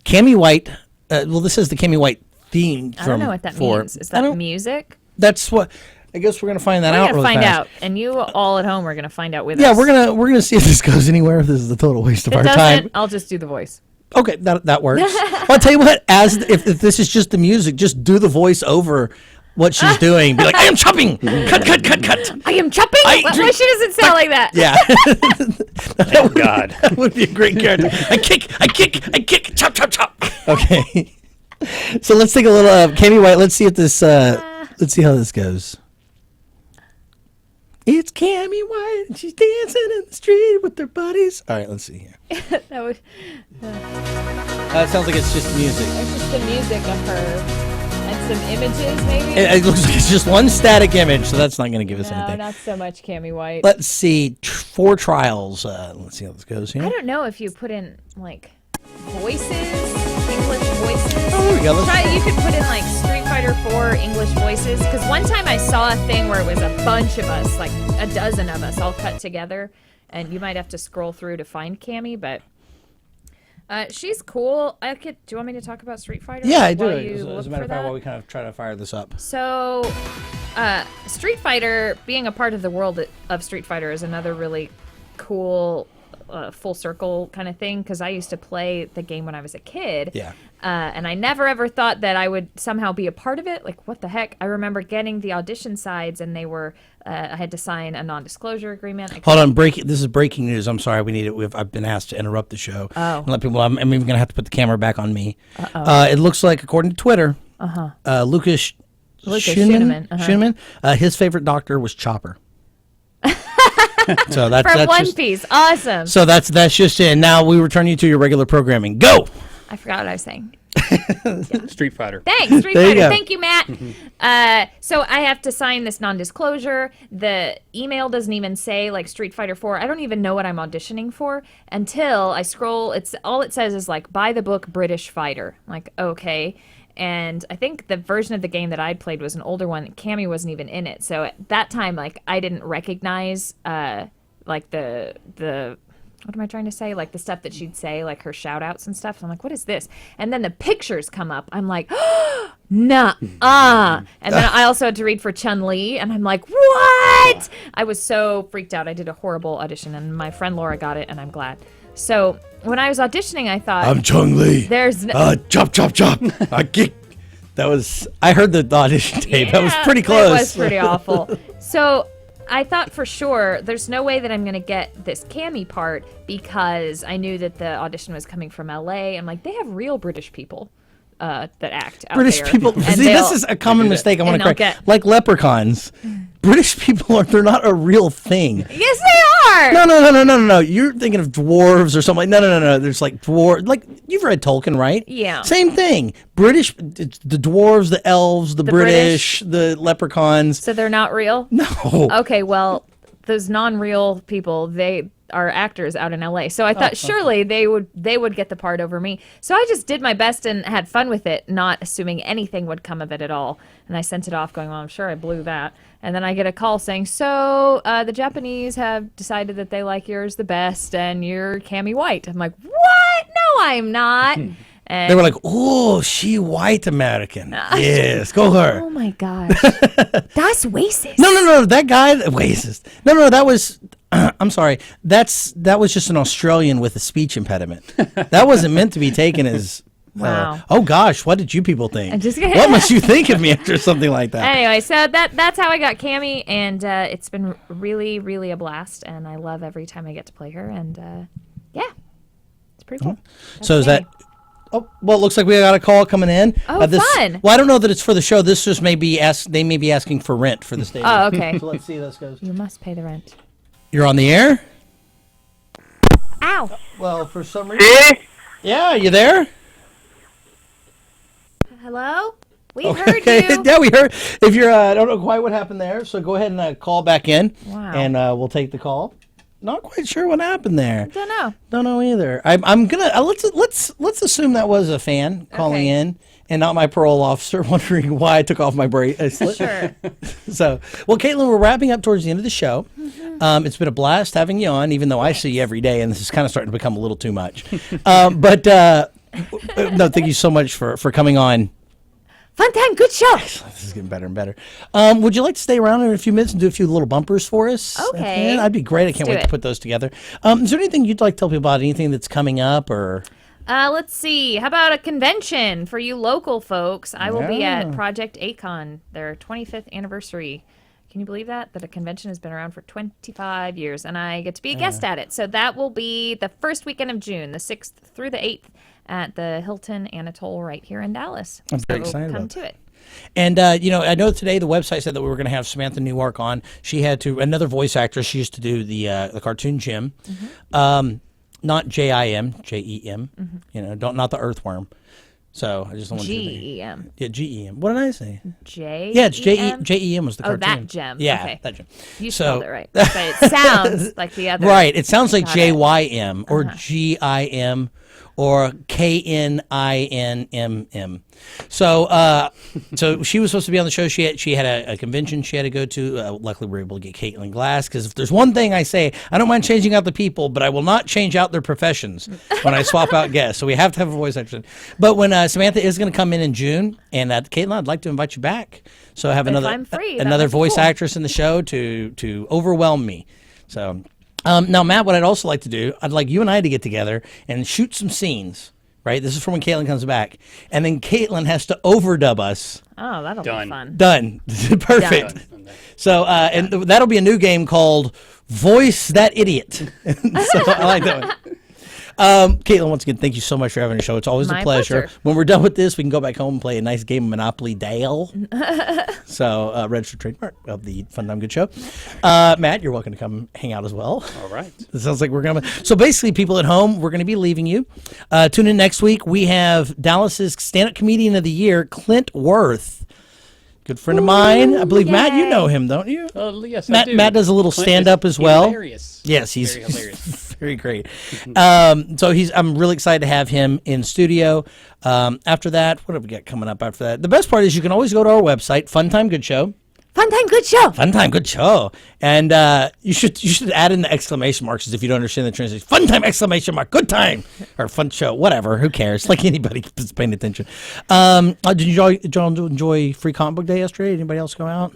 Speaker 1: Cammy White. This is the Cammy White theme.
Speaker 2: I don't know what that means. Is that music?
Speaker 1: That's what. I guess we're going to find that out.
Speaker 2: We're going to
Speaker 1: really
Speaker 2: find
Speaker 1: fast.
Speaker 2: out. And you all at home are going to find out with us.
Speaker 1: Yeah, we're gonna see if this goes anywhere. If this is a total waste of
Speaker 2: If
Speaker 1: our
Speaker 2: it doesn't,
Speaker 1: time.
Speaker 2: I'll just do the voice.
Speaker 1: Okay, that works. Well, I'll tell you what. If this is just the music, just do the voice over what she's doing. Be like, I am chopping. Cut.
Speaker 2: I am chopping? Why she doesn't sound like that?
Speaker 1: Yeah.
Speaker 3: Oh, God.
Speaker 1: That would be a great character. I kick, chop. Okay. So let's take a little Cammy White. Let's see if this. Let's see how this goes. It's Cammy White, and she's dancing in the street with her buddies. All right, let's see here. It sounds like it's just music.
Speaker 2: It's just the music of her and some images, maybe?
Speaker 1: It looks like it's just one static image, so that's not going to give us
Speaker 2: No,
Speaker 1: anything.
Speaker 2: not so much Cammy White.
Speaker 1: Let's see, 4 trials. Let's see how this goes here.
Speaker 2: I don't know if you put in, like, voices, English voices.
Speaker 1: Oh, there we go.
Speaker 2: You could put in, like, Street Fighter 4 English voices, because one time I saw a thing where it was a bunch of us, like a dozen of us all cut together, and you might have to scroll through to find Cammy, but she's cool. Do you want me to talk about Street Fighter?
Speaker 1: Yeah, I do.
Speaker 2: while you
Speaker 1: As a
Speaker 2: look
Speaker 1: matter
Speaker 2: for
Speaker 1: of fact,
Speaker 2: that?
Speaker 1: while we kind of try to fire this up.
Speaker 2: So, Street Fighter, being a part of the world of Street Fighter is another really cool full circle kind of thing, because I used to play the game when I was a kid.
Speaker 1: Yeah.
Speaker 2: And I never ever thought that I would somehow be a part of it. Like, what the heck? I remember getting the audition sides, and they were, I had to sign a non-disclosure agreement.
Speaker 1: Hold on, this is breaking news. I'm sorry, we need it. I've been asked to interrupt the show.
Speaker 2: Oh.
Speaker 1: And let people. I'm even going to have to put the camera back on me. It looks like, according to Twitter, Lucas Schuneman, his favorite doctor was Chopper. So that's
Speaker 2: From One
Speaker 1: just,
Speaker 2: Piece. Awesome.
Speaker 1: So that's just it. Now we return you to your regular programming. Go.
Speaker 2: I forgot what I was saying.
Speaker 3: Street Fighter.
Speaker 2: Thanks, Street
Speaker 1: There you
Speaker 2: Fighter.
Speaker 1: go.
Speaker 2: Thank you, Matt. So I have to sign this non-disclosure. The email doesn't even say like Street Fighter 4. I don't even know what I'm auditioning for until I scroll. It's all it says is like by the book British Fighter. I'm like, okay. And I think the version of the game that I'd played was an older one. Cammy wasn't even in it. So at that time, like I didn't recognize like the what am I trying to say? Like the stuff that she'd say, like her shout outs and stuff. So I'm like, what is this? And then the pictures come up. I'm like, nah. And then I also had to read for Chun-Li, and I'm like, what? I was so freaked out. I did a horrible audition, and my friend Laura got it, and I'm glad. So when I was auditioning, I thought,
Speaker 1: I'm Chung-Li.
Speaker 2: there's no-
Speaker 1: Chop. I kick. That was. I heard the audition tape. That was pretty close.
Speaker 2: It was pretty awful. So I thought for sure there's no way that I'm going to get this Cammy part, because I knew that the audition was coming from LA. I'm like, they have real British people that act out
Speaker 1: British
Speaker 2: there.
Speaker 1: people.
Speaker 2: And
Speaker 1: See, this is a common mistake I want
Speaker 2: and
Speaker 1: to
Speaker 2: they'll
Speaker 1: correct.
Speaker 2: get-
Speaker 1: Like leprechauns, British people they're not a real thing.
Speaker 2: Yes, they are.
Speaker 1: No. You're thinking of dwarves or something. No. There's like dwarf. Like you've read Tolkien, right?
Speaker 2: Yeah.
Speaker 1: Same thing. British, it's the dwarves, the elves, the British, the leprechauns.
Speaker 2: So they're not real?
Speaker 1: No.
Speaker 2: Okay, well, those non-real people, they are actors out in LA. So I thought surely they would get the part over me. So I just did my best and had fun with it, not assuming anything would come of it at all. And I sent it off going, well, I'm sure I blew that. And then I get a call saying, so the Japanese have decided that they like yours the best and you're Cammy White. I'm like, what? No, I'm not. And
Speaker 1: They were like, oh, she white American. Yes, go her.
Speaker 2: oh my gosh. That's racist.
Speaker 1: No, that guy, racist. No, that was, I'm sorry, that was just an Australian with a speech impediment. That wasn't meant to be taken as,
Speaker 2: Wow.
Speaker 1: oh gosh, what did you people think?
Speaker 2: I'm just
Speaker 1: What must you think of me after something like that?
Speaker 2: Anyway, so that's how I got Cammy, and it's been really, really a blast, and I love every time I get to play her, and yeah, it's pretty cool. That's
Speaker 1: So is that,
Speaker 2: Cammy.
Speaker 1: oh, well, it looks like we got a call coming in.
Speaker 2: Oh, fun.
Speaker 1: Well, I don't know that it's for the show. This just may be, they may be asking for rent for the stadium.
Speaker 2: Oh, okay.
Speaker 1: So let's see how this goes.
Speaker 2: You must pay the rent.
Speaker 1: You're on the air?
Speaker 2: Ow.
Speaker 1: Well, for some reason. Yeah, you there?
Speaker 2: Hello? We heard you.
Speaker 1: Yeah, we heard. If you're, I don't know quite what happened there, so go ahead and call back in,
Speaker 2: Wow.
Speaker 1: and we'll take the call. Not quite sure what happened there.
Speaker 2: Don't know.
Speaker 1: Don't know either. I'm gonna let's assume that was a fan calling
Speaker 2: Okay.
Speaker 1: in, and not my parole officer wondering why I took off my bracelet.
Speaker 2: Sure.
Speaker 1: So, well, Caitlin, we're wrapping up towards the end of the show.
Speaker 2: Mm-hmm.
Speaker 1: It's been a blast having you on, even though I see you every day, and this is kind of starting to become a little too much. No, thank you so much for coming on.
Speaker 2: Fun time, good show.
Speaker 1: This is getting better and better. Would you like to stay around in a few minutes and do a few little bumpers for us?
Speaker 2: Okay.
Speaker 1: Yeah, that'd be great. I can't
Speaker 2: do
Speaker 1: wait to
Speaker 2: it.
Speaker 1: put those together. Is there anything you'd like to tell people about? Anything that's coming up or?
Speaker 2: Let's see. How about a convention for you local folks? I will be
Speaker 1: Yeah.
Speaker 2: at Project Acon, their 25th anniversary. Can you believe that? That a convention has been around for 25 years, and I get to be a guest at it. So that will be the first weekend of June, the 6th through the 8th, at the Hilton Anatole right here in Dallas.
Speaker 1: I'm very
Speaker 2: So
Speaker 1: excited
Speaker 2: come
Speaker 1: about
Speaker 2: to it.
Speaker 1: And, I know today the website said that we were going to have Samantha Newark on. She had to, another voice actress, she used to do the cartoon Jim.
Speaker 2: Mm-hmm.
Speaker 1: Not Jim, Jem, not the earthworm. So I just don't want to
Speaker 2: G-E-M.
Speaker 1: Yeah, Gem. What did I say?
Speaker 2: J.
Speaker 1: Yeah, it's Jem was the
Speaker 2: Oh,
Speaker 1: cartoon.
Speaker 2: that Gem.
Speaker 1: Yeah,
Speaker 2: Okay.
Speaker 1: that Gem.
Speaker 2: You
Speaker 1: So-
Speaker 2: spelled it right. But it sounds like the other.
Speaker 1: Right. It sounds like
Speaker 2: Got it.
Speaker 1: JYM or GIM or KNINMM. So so she was supposed to be on the show. She had a convention she had to go to. Luckily, we were able to get Caitlin Glass, because if there's one thing I say, I don't mind changing out the people, but I will not change out their professions when I swap out guests. So we have to have a voice actress. But when Samantha is going to come in June, and Caitlin, I'd like to invite you back. So I have
Speaker 2: If I'm free, that
Speaker 1: another
Speaker 2: would be
Speaker 1: voice
Speaker 2: cool.
Speaker 1: actress in the show to overwhelm me. So now, Matt, what I'd also like to do, I'd like you and I to get together and shoot some scenes. Right, this is for when Caitlin comes back, and then Caitlin has to overdub us.
Speaker 2: Oh, that'll
Speaker 3: Done.
Speaker 2: be fun.
Speaker 1: Done, perfect. So, and that'll be a new game called Voice That Idiot. So I like that one. Caitlin, once again, thank you so much for having a show. It's always a
Speaker 2: My
Speaker 1: pleasure.
Speaker 2: pleasure.
Speaker 1: When we're done with this, we can go back home and play a nice game of Monopoly Dale. So, registered trademark of the Fun Time Good Show. Matt, you're welcome to come hang out as well.
Speaker 3: All right.
Speaker 1: It sounds like we're going to. So basically, people at home, we're going to be leaving you. Tune in next week. We have Dallas's stand-up comedian of the year, Clint Worth. Good friend of mine. I believe, Matt, you
Speaker 2: yay.
Speaker 1: know him, don't you?
Speaker 3: Oh, yes,
Speaker 1: Matt-
Speaker 3: I do.
Speaker 1: Matt does a little
Speaker 3: Clint
Speaker 1: stand-up
Speaker 3: is
Speaker 1: as well.
Speaker 3: Hilarious.
Speaker 1: Yes, he's
Speaker 3: very hilarious.
Speaker 1: very great. So I'm really excited to have him in studio. After that, what have we got coming up after that? The best part is you can always go to our website, Fun Time Good Show.
Speaker 2: Fun time, good show.
Speaker 1: Fun Time Good Show. And you should add in the exclamation marks as if you don't understand the translation. Fun Time, exclamation mark, good time. Or fun show, whatever. Who cares? Like anybody who's paying attention. Did you enjoy Free Comic Book Day yesterday? Anybody else go out?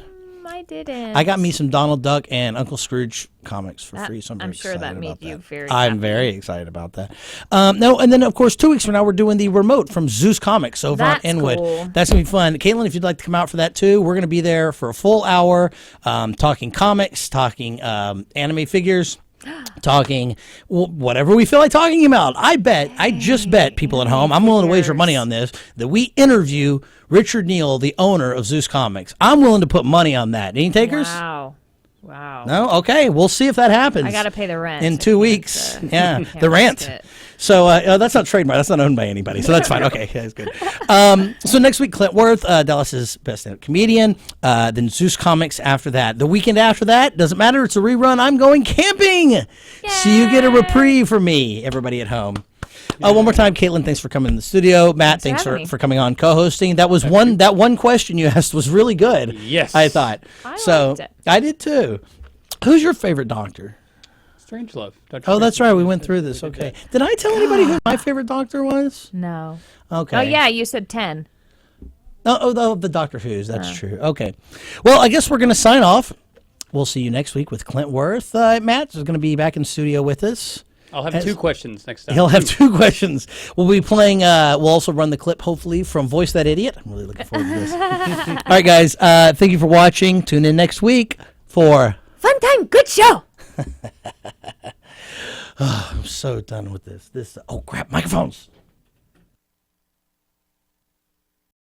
Speaker 2: I didn't.
Speaker 1: I got me some Donald Duck and Uncle Scrooge comics for free, so I'm very
Speaker 2: sure that
Speaker 1: excited
Speaker 2: made
Speaker 1: about
Speaker 2: you
Speaker 1: that.
Speaker 2: very
Speaker 1: I'm
Speaker 2: happy.
Speaker 1: very excited about that. No, and then of course 2 weeks from now we're doing the remote from Zeus Comics over
Speaker 2: That's
Speaker 1: on Inwood.
Speaker 2: cool.
Speaker 1: That's gonna be fun. Caitlin, if you'd like to come out for that too, we're gonna be there for a full hour, talking comics, talking anime figures. Talking whatever we feel like talking about. I just bet people at home, I'm willing to wager money on this, that we interview Richard Neal, the owner of Zeus Comics. I'm willing to put money on that. Any takers?
Speaker 2: Wow. Wow.
Speaker 1: No? Okay, we'll see if that happens.
Speaker 2: I got to pay the rent.
Speaker 1: in
Speaker 2: I
Speaker 1: 2
Speaker 2: can't,
Speaker 1: weeks. Yeah,
Speaker 2: can't
Speaker 1: the
Speaker 2: risk
Speaker 1: rant.
Speaker 2: it.
Speaker 1: So that's not trademark. That's not owned by anybody. So that's fine. Okay, that's good. So next week, Clint Worth, Dallas's best stand-up comedian. Then Zeus Comics after that. The weekend after that, doesn't matter. It's a rerun. I'm going camping. So you get a reprieve from me, everybody at home. One more time, Caitlin, thanks for coming in the studio. Matt, thanks
Speaker 2: having me.
Speaker 1: for coming on co-hosting. That was that one question you asked was really good.
Speaker 3: Yes.
Speaker 1: I thought.
Speaker 2: I
Speaker 1: so
Speaker 2: liked it.
Speaker 1: I did too. Who's your favorite doctor?
Speaker 3: Strangelove. Dr.
Speaker 1: Oh, that's
Speaker 3: Strangelove.
Speaker 1: right. We went through this. Okay. Did I tell anybody who my favorite doctor was?
Speaker 2: No.
Speaker 1: Okay.
Speaker 2: Oh, yeah, you said 10.
Speaker 1: The Doctor Who's. That's true. Okay. Well, I guess we're going to sign off. We'll see you next week with Clint Worth. Matt is going to be back in studio with us.
Speaker 3: I'll have 2 questions next time.
Speaker 1: He'll have 2 questions. We'll be playing, we'll also run the clip, hopefully, from Voice That Idiot. I'm really looking forward to this. All right, guys. Thank you for watching. Tune in next week for...
Speaker 6: Fun time, good show.
Speaker 1: I'm so done with this. Oh, crap. Microphones.